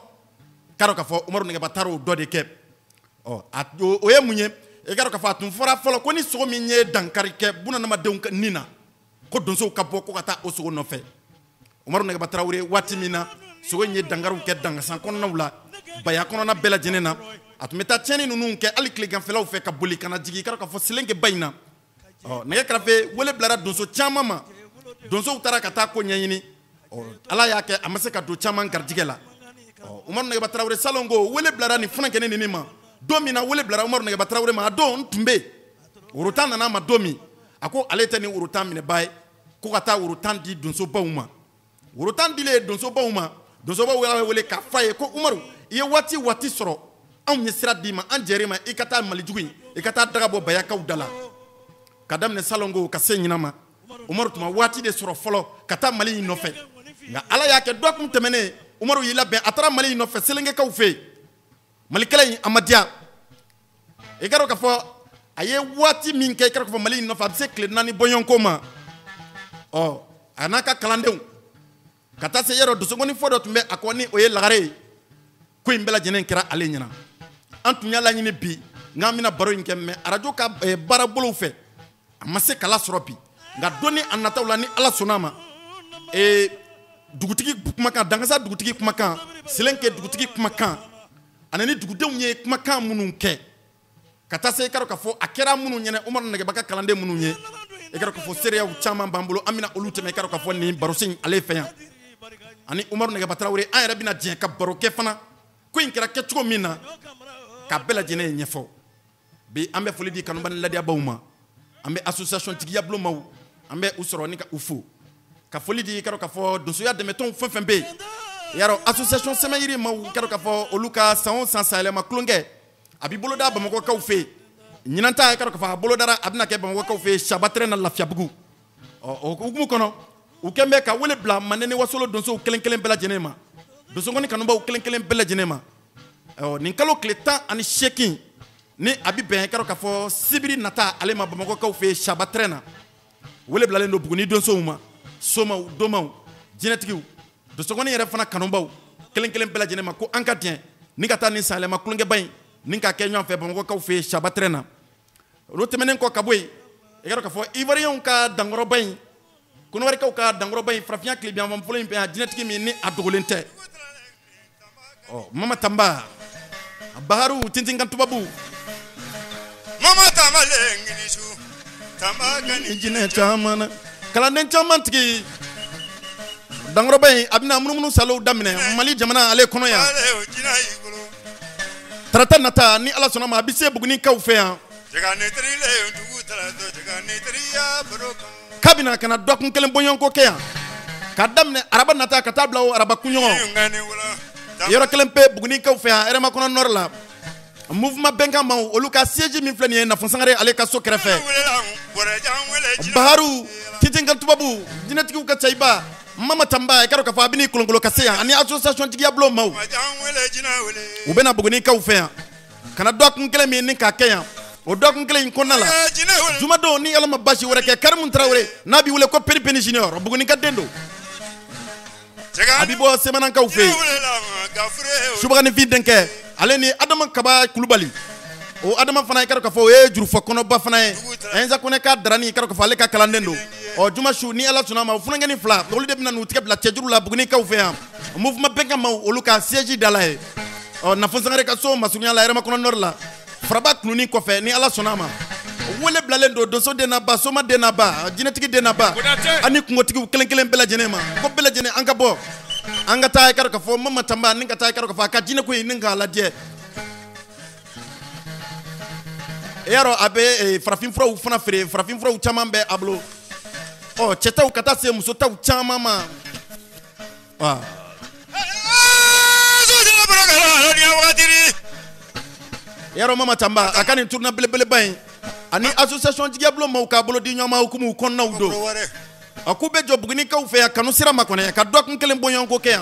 k'a dɔn k'a fɔ Umaru Nɛgɛba taara o dɔ de kɛ o ye mun ye i k'a dɔn k'a fɔ a tun fɔra fɔlɔ ko ni sogo min ye dankari kɛ bunadamadenw nin na ko donsow ka bɔ ko ka taa o sogo nɔfɛ Umaru Nɛgɛba Tarawele waati min na sogo in ye dankariw kɛ dangasan kɔnɔnaw la baya kɔnɔna bɛɛ lajɛlen na a tun bɛ taa tiɲɛni ninnu kɛ hali tileganfɛlaw fɛ ka boli ka na jigin i k'a dɔn k'a fɔ Selenge in na nɛgɛ kɛrɛfɛ wele bilara donso caman ma donsow taara ka taa ko ɲɛɲini ala y'a kɛ a ma se ka don caman garijɛgɛ la Umaru Nɛgɛba Tarawele salon ko wele bilara nin fana kɛnɛ nin ma don min na wele bilara Umaru Nɛgɛba Tarawele ma a don tun bɛ worotan nana ma don min a ko ale tɛ ni worotan minɛba ye ko ka taa worotan di donsobaw ma worotan dilen donsobaw ma donsobaw y'a wele k'a f'a ye ko Umaru i ye waati sɔrɔ anw ye sira d'i ma an jɛr'i ma i ka taa Malijugu in i ka taa daga bɔ bayakaw da la ka daminɛ salon ko ka se ɲinan ma Umaru tuma waati de sɔrɔ fɔlɔ ka taa Mali in nɔfɛ nka ala y'a kɛ dɔgɔkun tɛmɛnen Umaru y'i labɛn a taara Mali in nɔfɛ Selengekaw fɛ yen Malikɛla in a ma diya i ka dɔn k'a fɔ a ye waati min kɛ i ka dɔn k'a fɔ Mali in nɔfɛ a bɛ se tile 4 bɔɲɔgɔnko ma a n'a ka kalandenw ka taa se yɔrɔ dusukɔni fɔ dɔ tun bɛ a kɔ ni o ye lagare ye ko in bɛɛ lajɛlen kɛra ale ɲɛna an tun y'a laɲini bi n'an bɛna baro in kɛ mɛ arajo ka baarabolow fɛ a ma se k'ala sɔrɔ bi nka donni a nataw la ni ala sɔnna ma dugutigi kumakan dangasa dugutigi kumakan Selenge dugutigi kumakan ani ni dugudenw ye kumakan minnu kɛ ka taa se i ka dɔn k'a fɔ a kɛra minnu ɲɛna Umaru Nɛgɛba ka kalanden minnu ye i ka dɔn k'a fɔ seereyaw caman b'an bolo an bɛna olu tɛmɛ i ka dɔn k'a fɔ nin barosen ale fɛ yan ani Umaru Nɛgɛba Tarawele an yɛrɛ bɛna diɲɛ ka baro kɛ fana ko in kɛra kɛcogo min na ka bɛɛ lajɛlen ɲɛfɔ bi an bɛ foli di kanuba ni ladiyabaw ma an bɛ association tigiya bulonmaw an bɛ u sɔrɔ ni ka u fo ka foli di i ka dɔn k'a fɔ donsoya dɛmɛtɔnw fɛn fɛn bɛ yen i y'a dɔn association Sɛmɛyiri maaw i ka dɔn k'a fɔ olu ka san o san sayɛlɛma tulonkɛ a bɛ boloda Bamakɔkaw fɛ yen ɲinan ta i ka dɔn k'a fɔ a bolodara a bɛna kɛ Bamakɔkaw fɛ yen Saba Tɛrɛn na Lafiyabugu o hukumu kɔnɔ u kɛn bɛ ka wele bila Mandeni Wasolo donsow kelen kelen bɛɛ lajɛlen ma donsokɔni kanubaw kelen kelen bɛɛ lajɛlen ma nin kalo tile 18 ni a bɛ bɛn i ka dɔn k'a fɔ sibiri nata ale ma Bamakɔkaw fɛ yen Saba Tɛrɛn na wele bilalen don Buguni donsow ma somaw domaw jinɛtigiw donsokɔni yɛrɛ fana kanubaw kelen kelen bɛɛ lajɛlen ma ko an ka diɲɛ ni ka taa nin sayɛlɛma tulonkɛba in ni ka kɛ ɲɔgɔn fɛ Bamakɔkaw fɛ yen Saba Tɛrɛn na olu tɛmɛnen kɔ ka bɔ yen i ka dɔn k'a fɔ Ivoiriyɛnw ka dankɔrɔba in kono wari kaw ka dangoro bay frafian clip yam folo impe jinetiki mi ni adogolente oh mama tamba baharu tintin kan tubabu mama tamba lengini su tamba kan injine chamana kala den chaman tiki dangoro bay abina munumunu salo damine mali jamana ale kono ya tarata nata ni ala sona ma bise buguni kaw fe ya kabina kana dokun kelen bonyon ko keya kadamne araba nata katabla o araba kunyo yoro kelen pe buguni kaw fe ya erema kono norla mouvement benga ma oluka siege min flani na fonsangare ale ka so krefe baharu titinga tubabu dinatiki ka chaiba mama tamba e karo ka fa bini kulongolo kaseya ani association tigi ablo maw ubena buguni kaw fe ya kana dokun kelen min ni ka keya o dokun kelen ko nala juma do ni ala mabashi wore ke karamun trawre nabi wule ko peni junior buguni ka dendo abibo semana kaw fe subagani fi denke ale ni adama kaba kulubali o adama fana karo ka fo e juru fo kono ba fana enza kone ka darani karo ka fa le ka kalandendo o juma shu ni ala tuna ma funa ngani fla dolu de bina nu tike bla tejuru la buguni kaw fe am mouvement benga ma oluka siege dalae o na fonsangare ka so masunya la erema kono norla fraba kluni ko fe ni ala sonama wole blalendo doso de na ba soma de na ba jinetiki de na ba ani kungotiki kelen bela jenema ko bela jene anga bo anga tay karo ka fo mama tamba ninga tay karo ka fa ka jine ko ninga la die yaro abe frafin fro funa fere frafin fro chamambe ablo oh cheta ukata se muso ta chamama ah yaro mama tamba akani tourna bele bain ani association diablo ma ka bolo di nyama hukumu konna udo akube job gni ka ufe ya kanu sira makone ka dok nkelen bonyon ko ke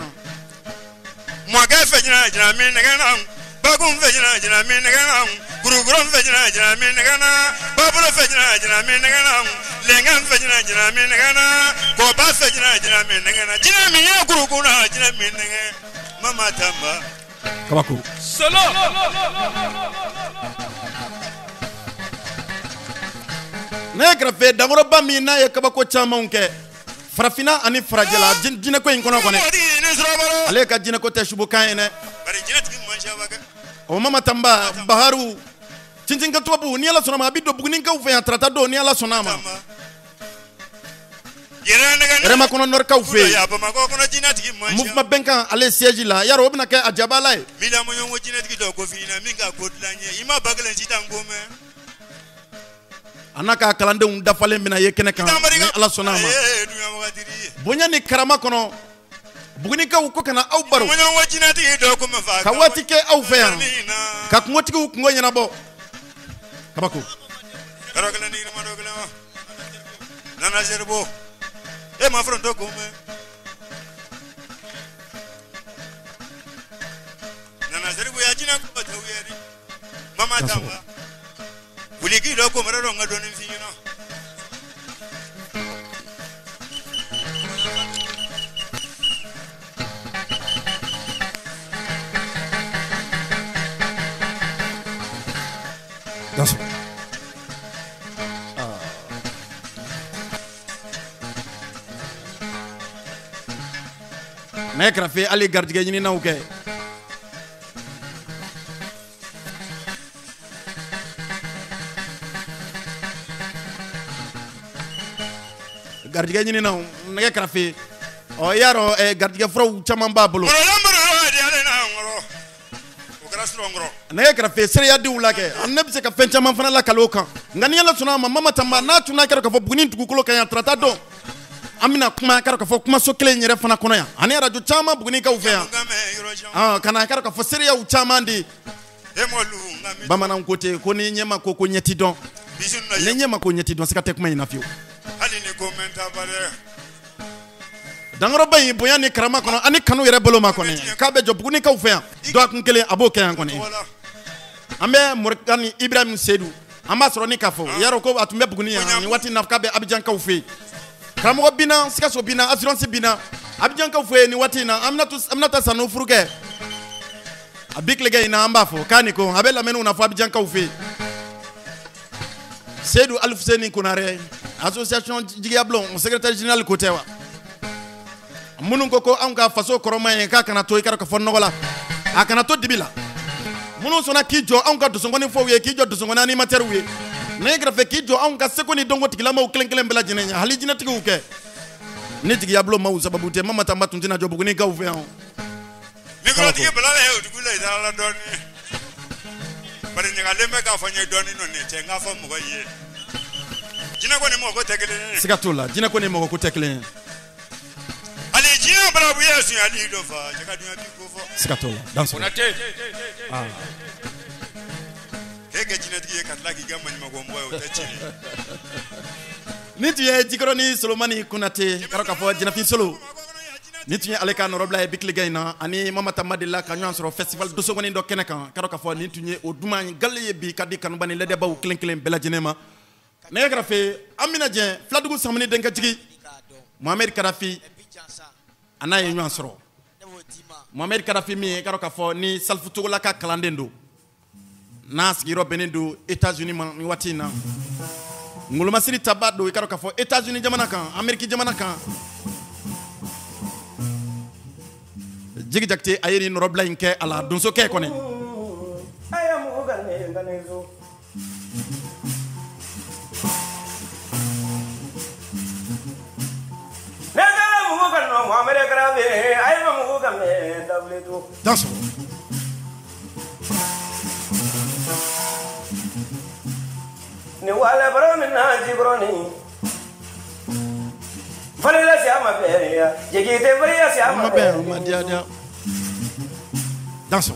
mo ga fe jina mi ngana ba kum fe jina mi ngana gurugurum fe jina mi ngana ba bolo fe jina mi ngana lengan fe jina mi ngana ko ba fe jina mi ngana jina mi ya guruguna jina mi ngana mama tamba kabako solo ne grafe dangoro ba mi na ye kabako chama unke farafina ani farajela jine ko inkono kone ale ka jine ko te shubu kaine bari jine tigi manja waga o mama tamba baharu tintinga tubabu ni ala sonama bido bugni ka ufe ya tratado ni ala sonama rema kono nor ka ufe ya ba mako kono jine tigi manja mouvement benka ale siège la yaro obna ka ajabala e mila mo yongo jine tigi do ko fina minga kodlanye ima bagalen citangome anaka kalande dafale mina ye kene kan ni ala sonama bonya ni karama kono bugni ka ko kana aw baro ka wati ke aw fe ka ko ngoti ko ngonya na bo kabako rogala ni ma rogala nana zerbo e ma fronto ko me nana zerbo ya jina ko tawiyari mama tamba buliki do ko mara ronga do ni fiino daso me krafe ali gardige ni nawke gardige ni naw nge krafe o yaro e gardige fro chama bablo ne krafe sere ya diwla ke annabi se ka fen chama fana la kaloka ngani yalla suna mama tamba na tuna kero ka fo bugni tukulo ka ya tratado amina kuma kero ka fo kuma so kele nyere fana kono ya ani radio chama bugni ka ufe ya kana kero ka fo sere ya u chama ndi bamana nkote ko ni nyema ko ko nyeti don ni nyema ko nyeti don se ka tek mai na fiu ali ni commenta bare dangaro bayi boya ni karama kono ani kanu yere bolo makone ka be job ni ka ufe do akun kele abo ke an kone ambe morgani ibrahim seydou amba soro ni kafo yaro ko atumbe buguni ya ni wati nafka be abidjan ka ufe karamo bina sika so bina assurance bina abidjan ka ufe ni wati na amnata sanu furuke abikle ge ina amba fo kaniko abela menu na fo abidjan ka ufe seydou alfuseni kunare association jigiya blon secrétaire général côté wa munun ko an ka faso koroma en ka kana to ikara ko fonno la akana to dibila munun sona ki jo an ka dusongoni fo we ki jo dusongoni animateur we ne grafe ki jo an ka sekoni dongo tigila ma uklen klen bela jinenya hali jina tigu ke ne jigiya blon ma sababu te mama tamba tunjina jo buguni ga uve an micro tigi bela le dugula idala doni bari ni galembe ka fanye doni no ne tenga fo mo ye jina ko ne mo ko tekele sikatula jina ko ne mo ko tekele ali jina bala bu yesu ali do fa jaka dunya bi ko fo sikatula danso on a te keke jina tigi katla ki gamma ni magombo yo tachiri ni tuye jikroni solomani kunate karaka fo jina fi solo ni tuye aleka no robla e bikli gayna ani mama tamadilla ka nyon soro festival do sogoni do kenekan karaka fo ni tuye o duma galle bi kadi kan bani lede baw klen klen bela jinema ne grafe amina jen fladugu samani denka jigi Mohamed Kadafi anaye nyon soro Mohamed Kadafi mi karaka fo ni salfutu la ka kalandendo nas giro benendo États-Unis man watina nguluma siri tabado karaka fo États-Unis jamana kan Amerique jamana kan jigi jakte ayeri no robla inke ala dunso ke kone ayamu ganezo nega mu ganno Mohamed Kadafi ayamu ganne dableto danso ni wala baro min na jibroni falila siama beria jigite beria siama beria ma dia danso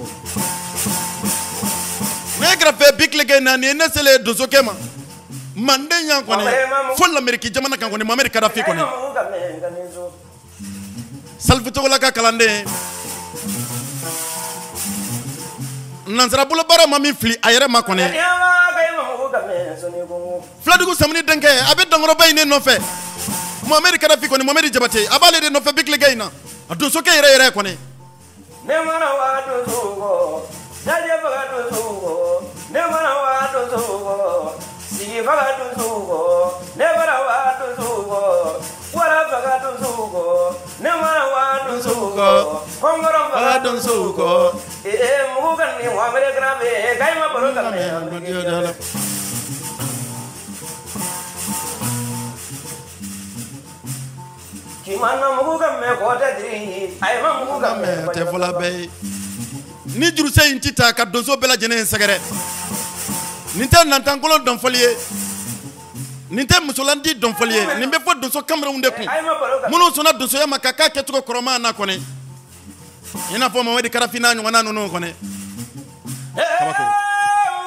ne grafe bikle gena ni ne sele dozo kema mande nya kone fol Amerique jamana kan kone Mohamed Kadafi kone salfuto la ka kalande nanzara bulo bara mami fli ayere makone fladugu samni denke abe dongoro bayne no fe Mohamed Kadafi kone Mohamed Jabate abale de no fe bikle gayna adu soke yere kone ne mana wa do zugo dale baga do zugo ne mana wa do zugo sigi baga do zugo ne mana wa do zugo wara baga do zugo ne mana wa do zugo kongoro baga do zugo mugan ni Mohamed Kadafi kayma baro kame kimana mugan me ko tadri ay ma mugan me te fola be ni juru sey intita ka donso bela jene sagare ninte nantan kolo don folie ninte musolandi don folie nimbe fo donso kamra unde ku munu sona donso ya makaka ke tuko koroma na kone ina fo Mohamed Kadafi na nywana no kone kabako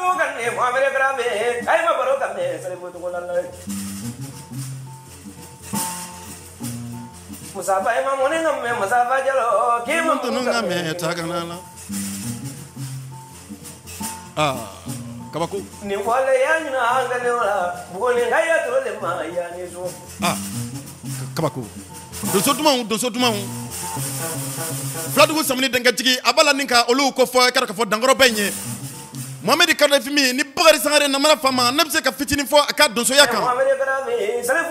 mugan ni Mohamed Kadafi ay ma baro kame sare ko to lalla Musafa ima mone ngame musafa jalo kima to ngame taganala kabako ni wale yanyina angale wala bugoni ngaya to le ma yani so kabako do so tuma fladugu samni denga jigi abala ninka olu ko fo karaka fo dangoro benye Mohamed Kadafi mi ni bagari sangare na mara fama na bise ka fitini fo aka donso yaka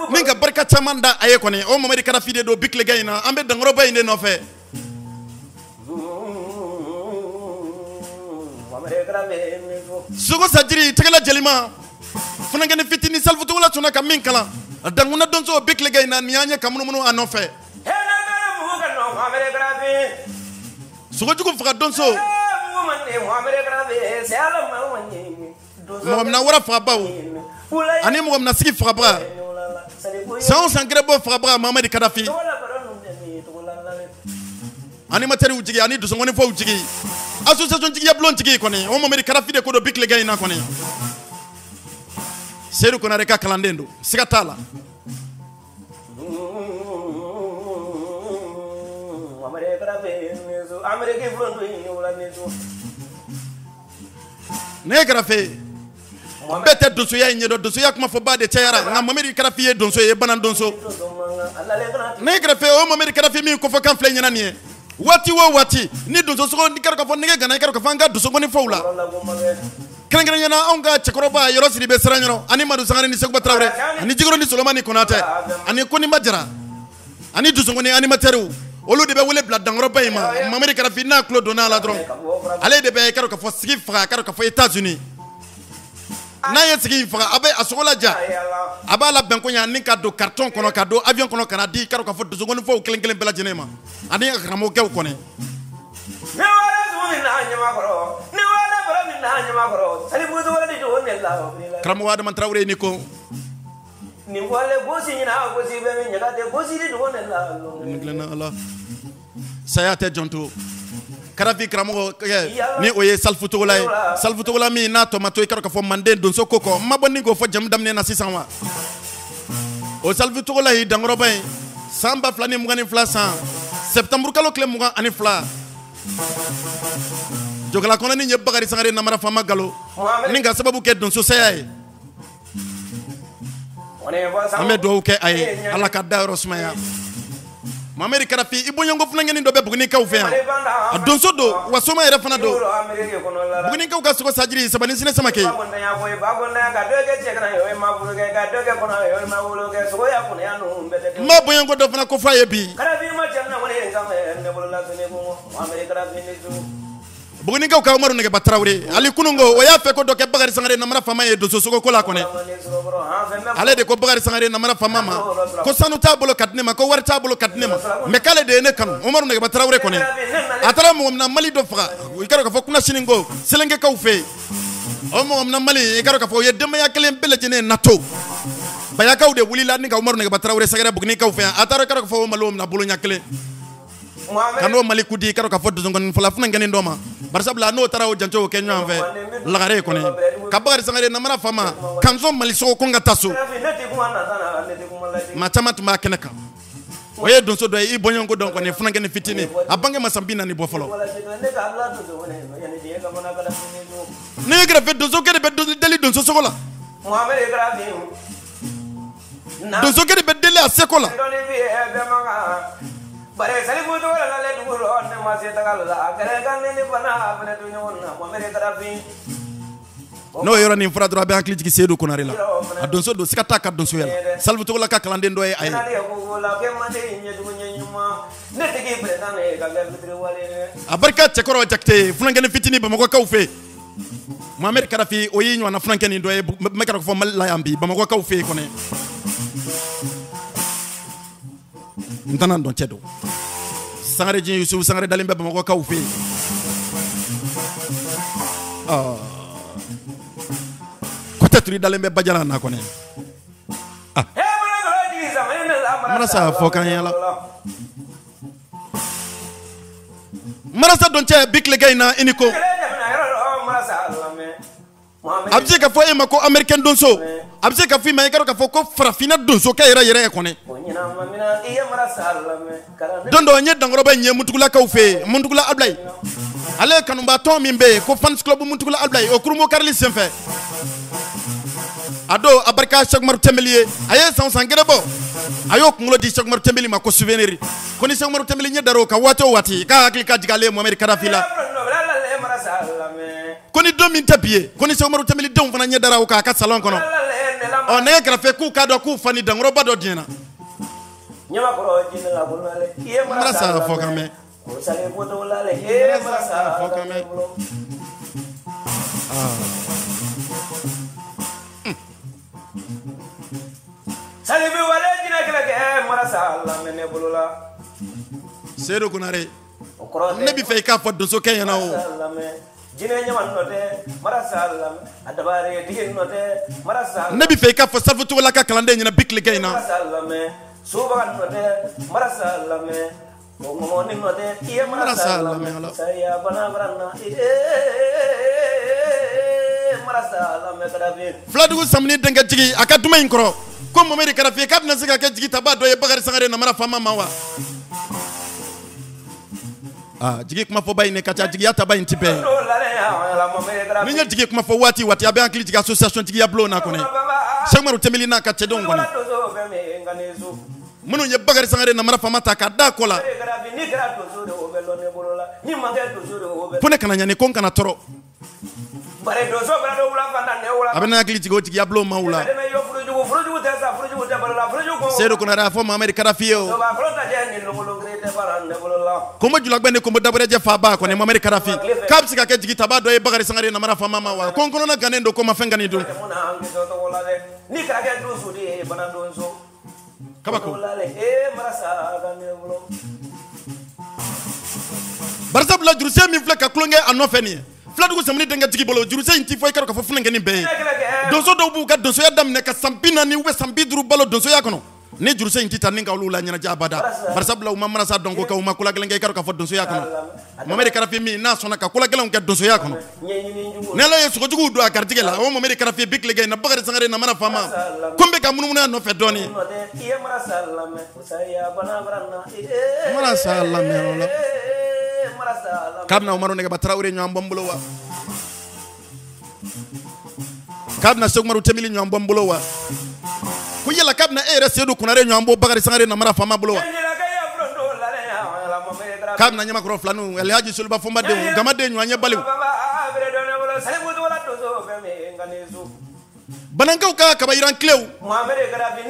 ninka barka chamanda aye kone o Mohamed Kadafi de do bikle gayna ambe dangoro bayinde no fe sugo sajiri tegala jelima funa ngene fitini salfutu wala tuna ka min kala danguna donso bikle gayna nianya kamunu ano fe sugo jugo faka donso mo na wara fabaw ani mo na sigi fabra sans sangre bo fabra Mohamed Kadafi ani materi ujigi ani duso ngoni fo ujigi association jigi yablon jigi kone o Mohamed Kadafi de ko do bikle gayna kone seru kona reka kalandendo sikatala Mohamed Kadafi America front wala nezo ne Kadafi bete donso ya nyedo donso ya kuma fo ba de tayara na Mohamed Kadafi ye donso ye banan donso ne Kadafi o Mohamed Kadafi mi ko fo kan fle nyana nie wati wo wati ni donso so ni karaka fo nege gana karaka fanga donso ngoni fo wala kɛrɛnkɛrɛnyana anw ka cɛkɔrɔba yɔrɔ siri bɛ siran ɲɔrɔ ani Madu Sangare ni Seguba Tarawele ani Jigiro ni Solomani Konatɛ ani Koniba Jara ani Dusukoni animateurs olu de bɛ wele bila dankɔrɔba in ma Mamadi Karafi n'a tulo donna a la dɔrɔn ale de bɛ k'a dɔn k'a fɔ sigi faga k'a dɔn k'a fɔ États-Unis n'a ye sigi in faga a bɛ a sogo laja a b'a labɛn ko ɲa ni ka don carton kɔnɔ ka don avion kɔnɔ ka na di k'a dɔn k'a fɔ Dusukoni fɔw kelen kelen bɛɛ lajɛlen ma ani a karamɔgɔkɛw kɔni karamɔgɔ Adama Tarawele ni ko saya tɛ jɔnto Karafi karamɔgɔ ni o ye Salfu Togola ye Salfu Togola min n'a tɔ ma to i ka dɔn k'a fɔ Manden donso ko kɔ ma bɔ ni k'o fɔ jamu daminɛ na sisan wa o Salfu Togola ye dankɔrɔba ye san 2022 san septembre kalo tile 22 Jogala kɔnɔni ye Bakari Sangare namara Fama Galo ni ka sababu kɛ donso saya ye an bɛ dugawu kɛ a ye Ala ka dayɔrɔ sumaya Mamadi Karafi i bɔɲɔgɔnko funakɛnin dɔ bɛ Bugunikaw fɛ yan a donso don wa soma yɛrɛ fana don Bugunikaw ka sogo sajiri Sabani Sine Samake ma bɔɲɔgɔnko dɔ fana ko fɔ a ye bi Bugunikaw ka Umaru Negeba Tarawele ali kunungo o y'a fɛ ko dɔ kɛ Bakari Sangare namara Fama ye donso sogo ko la kɔnɛ ale de ko Bakari Sangare namara Fama ma ko sanu t'a bolo ka di ne ma ko wari t'a bolo ka di ne ma mais k'ale de ye ne kanu Umaru Negeba Tarawele kɔnɛ a taara mɔgɔ min na Mali dɔ faga i ka dɔn k'a fɔ kuna sini ko Selenkɛkaw fɛ yen o mɔgɔ min na Mali i ka dɔn k'a fɔ o ye denbaya kelen bɛɛ lajɛlen nato Bayakaw de wulila ni ka Umaru Negeba Tarawele sɛgɛrɛ Bugunikaw fɛ yan a taara i ka dɔn k'a fɔ o Mali o mina bolo ɲɛ kelen ka n'o Mali kudi i ka dɔn k'a fɔ dusukɔni fɔlɔ funakɛnin dɔ ma barisabula n'o taara o jancogo kɛ ɲɔgɔn fɛ lagare kɔnɛ ka Bakari Sangare namara Fama kanso Mali sogo ko n ka taa so maa caman tun b'a kɛnɛ kan o ye donso dɔ ye i bɔɲɔgɔnko dɔn kɔni funakɛnin fitinin a bange ma san 40 bɔ fɔlɔ ne ye kɛrɛfɛ donsokɛ de bɛ deli donso sogo la donsokɛ de bɛ deli a seko la n'o yɔrɔ nin fɔra dɔrɔn a bɛ hakili jigin Seydou Konare la a donso don siga t'a ka donsoya la Salfu Togola ka kalanden dɔ ye a ye a barika cɛkɔrɔ Jakite funakɛnin fitinin Bamakɔkaw fɛ Mamadi Karafi o y'i ɲɔgɔnna funakɛnin dɔ ye n bɛ ka fɔ Mali la yan bi Bamakɔkaw fɛ yen kɔnɛ n tɛna dɔn cɛ don Sangare Jin Yusufu Sangare dalen bɛ Bamakɔkaw fɛ yen Kɔtɛ Turi dalen bɛ Bajala na kɔnɛ Marasa fɔ kan yala Marasa dɔn cɛ bi tilegɛ in na i ni ko a bɛ se ka fɔ e ma ko américain donso a bɛ se ka fɔ i ma i ka dɔn k'a fɔ ko farafinna donsokɛ yɛrɛ yɛrɛ ye kɔnɛ don dɔ n ye dankɔrɔba in ye Muntugulakaw fɛ yen Muntugula Ablaye ale ye kanubaatɔ min bɛ yen ko fans club Muntugula Ablaye o kurumo karili senfɛ a don a barika Cheikh Umaru Tembeli ye a ye san gɛrɛ bɔ a y'o kunkolo di Cheikh Umaru Tembeli ma ko souvenir ko ni Cheikh Umaru Tembeli ɲɛ dar'o kan waati o waati k'a hakili ka jigin ale ye Mamadi Karafi la ko ni don min tɛ bi ye ko ni Cheikh Umaru Tembeli denw fana ɲɛ dara o kan a ka salon kɔnɔ ne ye kɛrɛfɛ k'u k'a dɔn k'u fa ni dankɔrɔba dɔ diɲɛna Marasa fɔ kan mɛn Seydou Konare ne bɛ fɛ i k'a fɔ donsokɛ ɲɛna o ne bɛ fɛ i k'a fɔ Salfu Togola ka kalanden ɲɛna bi tilegɛ in na Filadugu Samini denkɛ jigi a ka duma in kɔrɔ ko Mamadi Karafi k'a bɛna se ka kɛ jigi taba dɔ ye Bakari Sangare namara Fama ma wa jigi kuma fɔ ba in ne ka ca jigiya taba in ti bɛɛ ni n ye jigi kuma fɔ waati waati a bɛ hakili jigin association jigiya bulon na kɔnɛ Cheikh Umaru Tembeli n'a ka cɛdenw kɔnɛ minnu ye Bakari Sangare namara Fama ta k'a da kɔ la ko ne kana ɲani ko n kana tɔɔrɔ abena hakili jigi tigi yablo maula sedo kuna rafo Muhammad Gaddafi o komo julagbe ne komo dabere je fa ba ko ne Muhammad Gaddafi kapsi ka ke jigi taba do e Bakary Sangare na mara fa mama wa kon kono na ganendo ko ma fengani dum ni ka ke dusu di bana donso kabako barsa bla jurse mi fleka klonge anofe ni fladu samni denga jigi bolo jurse inti foy karo ka fo funenge ni be donso do bu ka donso ya damne ka sampina ni ube sambi duru balo donso ya kono ni jurse inti tan ninga ulula nyana jabada barsa bla umma mana sa dongo ka umma kula gelenge karo ka fo donso ya kono Muhammad Gaddafi mi na sona ka kula gelenge donso ya kono nela yesu ko jugu do akartige la o Muhammad Gaddafi big lege na Bakary Sangare na mana fama kombe ka munumuna no fe doni mara salame kabna umaru nega batrawre nyam bombulo wa kabna sogmaru temili nyam bombulo wa ku yela kabna ere sedu kunare nyam bo Bakary Sangare na mara fama bulo wa kabna nyama kro flanu el haji sulba fomba de gamade nyanya baliw banankaw ka kabayiran klew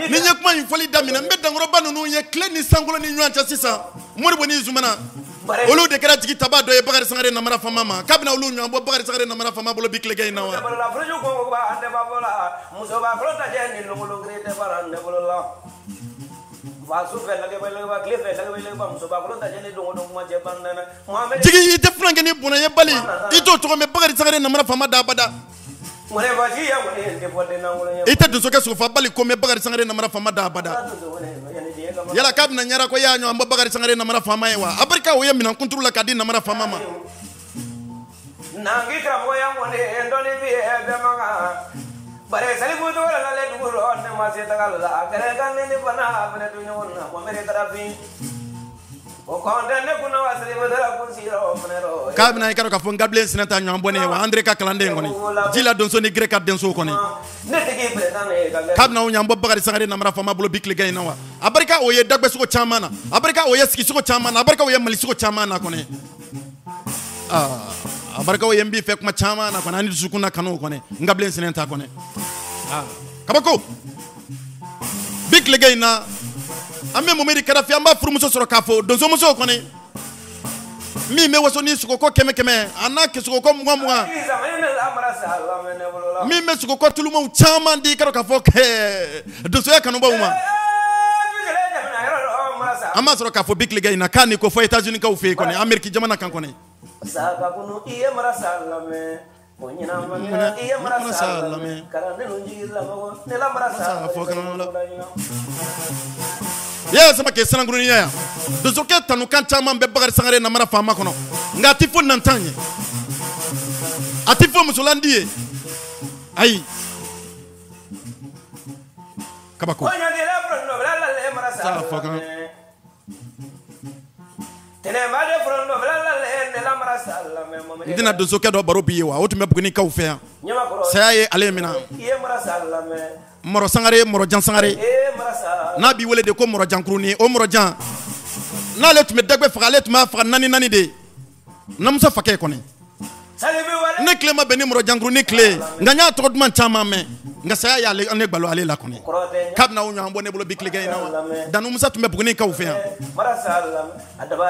ni nyakuma infoli damina mbedda ngoro banu no ye kle ni sangulo ni nyanta sisa mori boni zumana olu de kera jigi taba do e Bakary Sangare na mara fama ma kabna olu nyambo Bakary Sangare na mara fama bolo bikle gay na wa jigi ite franke ni buna ye bali ito to me Bakary Sangare na mara fama da bada ite duso ke sofa bali ko me Bakary Sangare na mara fama da bada yala kabna nyara ko ya nyambo Bakary Sangare na mara fama yewa afrika wo yemina kunturula kadi na mara fama ma nangi kramo ya ngone endoni bi e manga bare sali buto la le duro ne ma se tagala kare kan ne bana bana tu no na Muhammad Gaddafi o konde kuna wasri bodara kunsiro fnero kabna ikaro ka fon gable sinata nyambo ne wa André ka kalande ngoni jila donso ni greka denso koni netigi predane kabna nyambo Bakary Sangare na mara fama bolo bikle gay na wa abarika o ye dagbe suko chamana abarika o ye ski suko chamana abarika o ye mali suko chamana koni abarika o ye mbi fe kuma chamana koni ani sukuna kanu koni ngable sinata koni kabako bikle gay na ame Muhammad Gaddafi amba furumuso soro kafo donso muso koni mi me waso ni suko keme keme anake suko mwa mi me suko tulumo chama ndi karo kafo ke donso ya kanumba uma ama soro kafo big league ina kani ko fo États-Unis ka ufe koni Amerika jamana kan koni saka kunu iye marasalame onyina mwana iye marasalame karane nunjila mago nela marasalame ya sama ke sananguru ni ya dozo ke tanu kan chama be Bakary Sangare na mara fama kono ngati fo nantanye atifo musolandi ai kabako ndina dozo ke do baro biye wa otume bugni ka ufea saye ale mina moro Sangare moro jan Sangare na bi wele de ko moro jan kuruni o moro jan na le tume dagbe fa le tuma fa nani de na musa fa ke koni ne klema beni moro jan kuruni kle nganya to dman chama me nga saya ya le ne gbalo ale la koni kabna unyo ambo ne bolo bikle gay na danu musa tume bugni ka ufea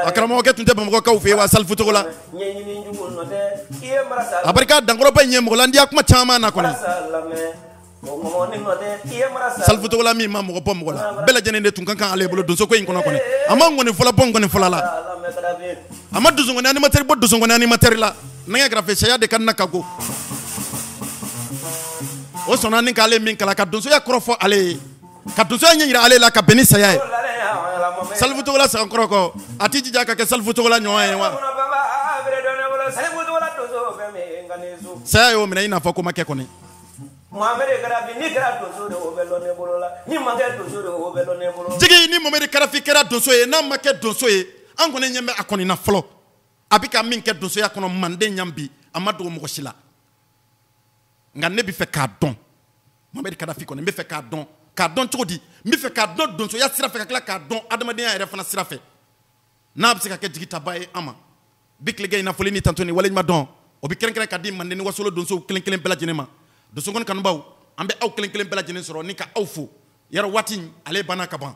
akramo ke tunte bamko ka ufea wa salfu to la abarika dangoro ba nyem golandi akuma chama na koni salfu to la mi mam ko pom ko la bela jene de tun kan ale bolo donso ko in kono koni ama ngoni fola bon ngoni fola la ama duzo ngoni animateur bo duzo ngoni animateur la nanga grafe saya de kan nakago o sona ni kale min kala ka donso ya krofo ale ka donso ya nyira ale la ka beni saya salfu to la sa kroko atiji jaka ke salfu to la nyoe wa saya yo mina ina fako make koni Muhammad Gaddafi ni kera doso de obelo ne bolola ni mange doso de obelo ne bolola jigi ni Muhammad Gaddafi kera doso e na make doso e an kone nyembe akoni na flo abika min ke doso ya kono mande nyambi amado mo shila nga ne bi fe ka don Muhammad Gaddafi kono me fe ka don chodi mi fe ka don doso ya sira fe ka ka don adamade ya refana sira fe na bi se ka ke jigi tabaye ama bikle gay na foli ni tantoni wala ma don o bi kɛrɛnkɛrɛn ka di manden ni wasolo donso kelen kelen bɛɛ lajɛlen ma donso kɔni kanubaw an bɛ aw kelen kelen bɛɛ lajɛlen sɔrɔ ni ka aw fo yɛrɛ waati ale banna ka ban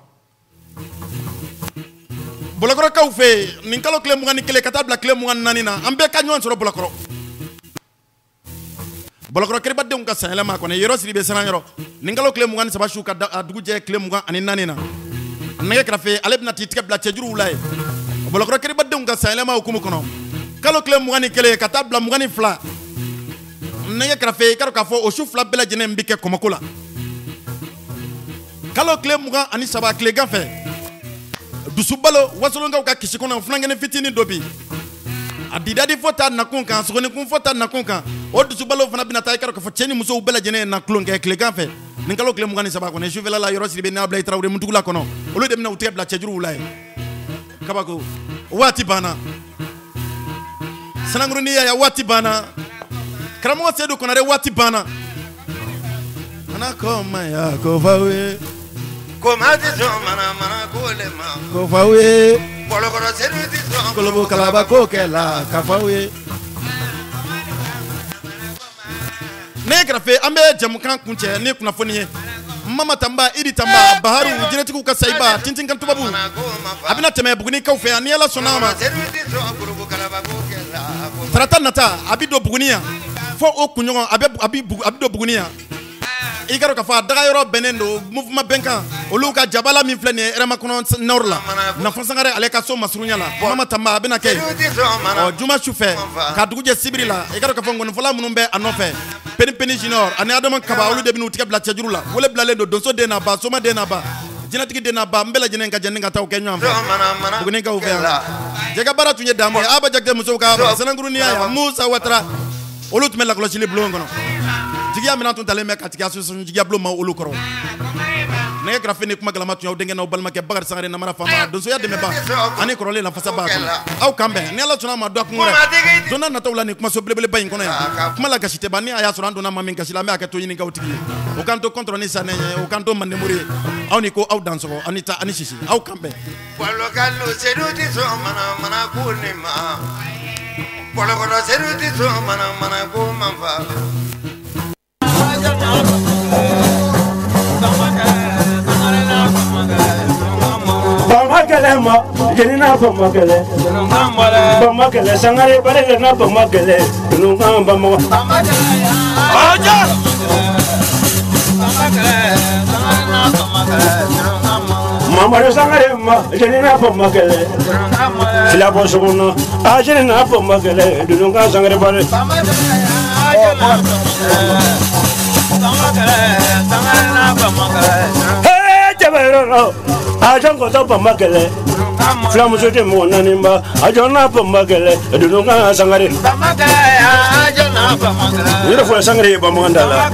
bolokɔrɔkaw fɛ nin kalo tile 21 ka taa bila tile 24 na an bɛɛ ka ɲɔgɔn sɔrɔ bolokɔrɔ bolokɔrɔ kɛrɛbadenw ka sanyɛlɛma kɔni yɔrɔ siri bɛ siran yɔrɔ nin kalo tile 23 su ka dugu jɛ tile 24 na nɛgɛ kɛrɛfɛ ale bɛna t'i tigɛ bila cɛjuruw la ye bolokɔrɔ kɛrɛbadenw ka sanyɛlɛma hukumu kɔnɔ kalo tile 21 ka taa bila 22 nɛgɛ kɛrɛfɛ i ka dɔn k'a fɔ o su 2 bɛɛ lajɛlen bɛ kɛ kɔmɔko la kalo tile 23 tilegan fɛ dusubalo wasolonkaw ka kisi kɔnɔ fulankɛni fitinin dɔ bi a didadi fɔ ta nakun kan sogonikun fɔ ta nakun kan o dusubalo fana bɛna taa i ka dɔn k'a fɔ cɛ ni musow bɛɛ lajɛlen ye na tulon kɛ tilegan fɛ nin kalo tile 23 kɔnɔ sufɛla la yɔrɔ siri bɛ n'a bila i tarawele mutugula kɔnɔ olu de bɛna u tigɛ bila cɛjuruw la ye kabako waati banna Sananguruni ya waati banna karamɔgɔ Seydou Konare waati banna ana koma ya ko fawe ko mati so mana ko le ma ko fawe bolokɔrɔ Seydou ti so kolobo kalaba ko kɛla ka fawe ne kɛrɛfɛ an bɛ jamukan kuncɛ ni kunnafoni ye Mama Tamba Idi Tamba Baharu jinɛtigiw ka sayiba tintin kan tubabu a bɛna tɛmɛ Bugunikaw fɛ ni Ala sɔnna a ma tarata nata a bɛ don Buguni yan fo o kunɲɔgɔn a bɛ don Buguni yan i ka dɔn k'a fɔ a daga yɔrɔ bɛnnen don mouvement bɛnkan olu ka jabala min filɛ nin ye Hɛrɛma kɔnɔ Nord la Nafɔ Sangare ale ka so masurunya la Mama Tamba a bɛna kɛ juma su fɛ ka dugu jɛ sibiri la i ka dɔn k'a fɔ ngɔnifɔla minnu bɛ a nɔfɛ Peni Junior ani Adama Kaba olu de bɛna u tigɛ bila cɛjuru la wele bilalen don donso den n'a ba soma den n'a ba jinɛtigi den n'a ba n bɛɛ lajɛlen ka jɛ ni ka taa u kɛ ɲɔgɔn fɛ Bugunikaw fɛ yan jɛgɛ baara tun ye dan ye Aba Jakite musow ka Sananguruniya yan Musa Watara olu tun bɛ lakɔlɔsili bulon kɔnɔ jigiya minɛn tun talen bɛ ka tigɛ association jigiya bulon ma olu kɔrɔ nɛgɛ kɛrɛfɛ ni kuma galama tun y'aw denkɛ n'aw balimakɛ Bakari Sangare Namara Fama donsoya dɛmɛba ani kɔrɔlen lafasa b'a kɔnɔ aw kan bɛn ni Ala sɔnna a ma dɔ kun wɛrɛ donna nataw la ni kumaso belebeleba in kɔnɔ yan kuma la gasi tɛ ban ni a y'a sɔrɔ an donna maa min gasi la an bɛ hakɛ to ɲinikaw tigi ye o kan to kɔntɔrɔ ni sanɛ ye o kan to mandemuru ye aw ni ko aw dansɔgɔ aw ni ta ani sisi aw kan bɛn bolokalo Seydou ti so mana ko ne ma bolokɔrɔ Seydou ti so mana ko man fa Bamakele ma, jenina bamakele. Bamakele Sangare barele na bamakele. Nunga bamo. Aja. Mama Sangare ma, jenina bamakele. Sila bosuno, jenina bamakele. Nunga Sangare barele. Hey, Jabero. Ajan ko to Bamakele flamuso de mo nanimba ajona Bamakele dununga Sangare Bamakele ajona Bamakele yiro fo Sangare Bamandala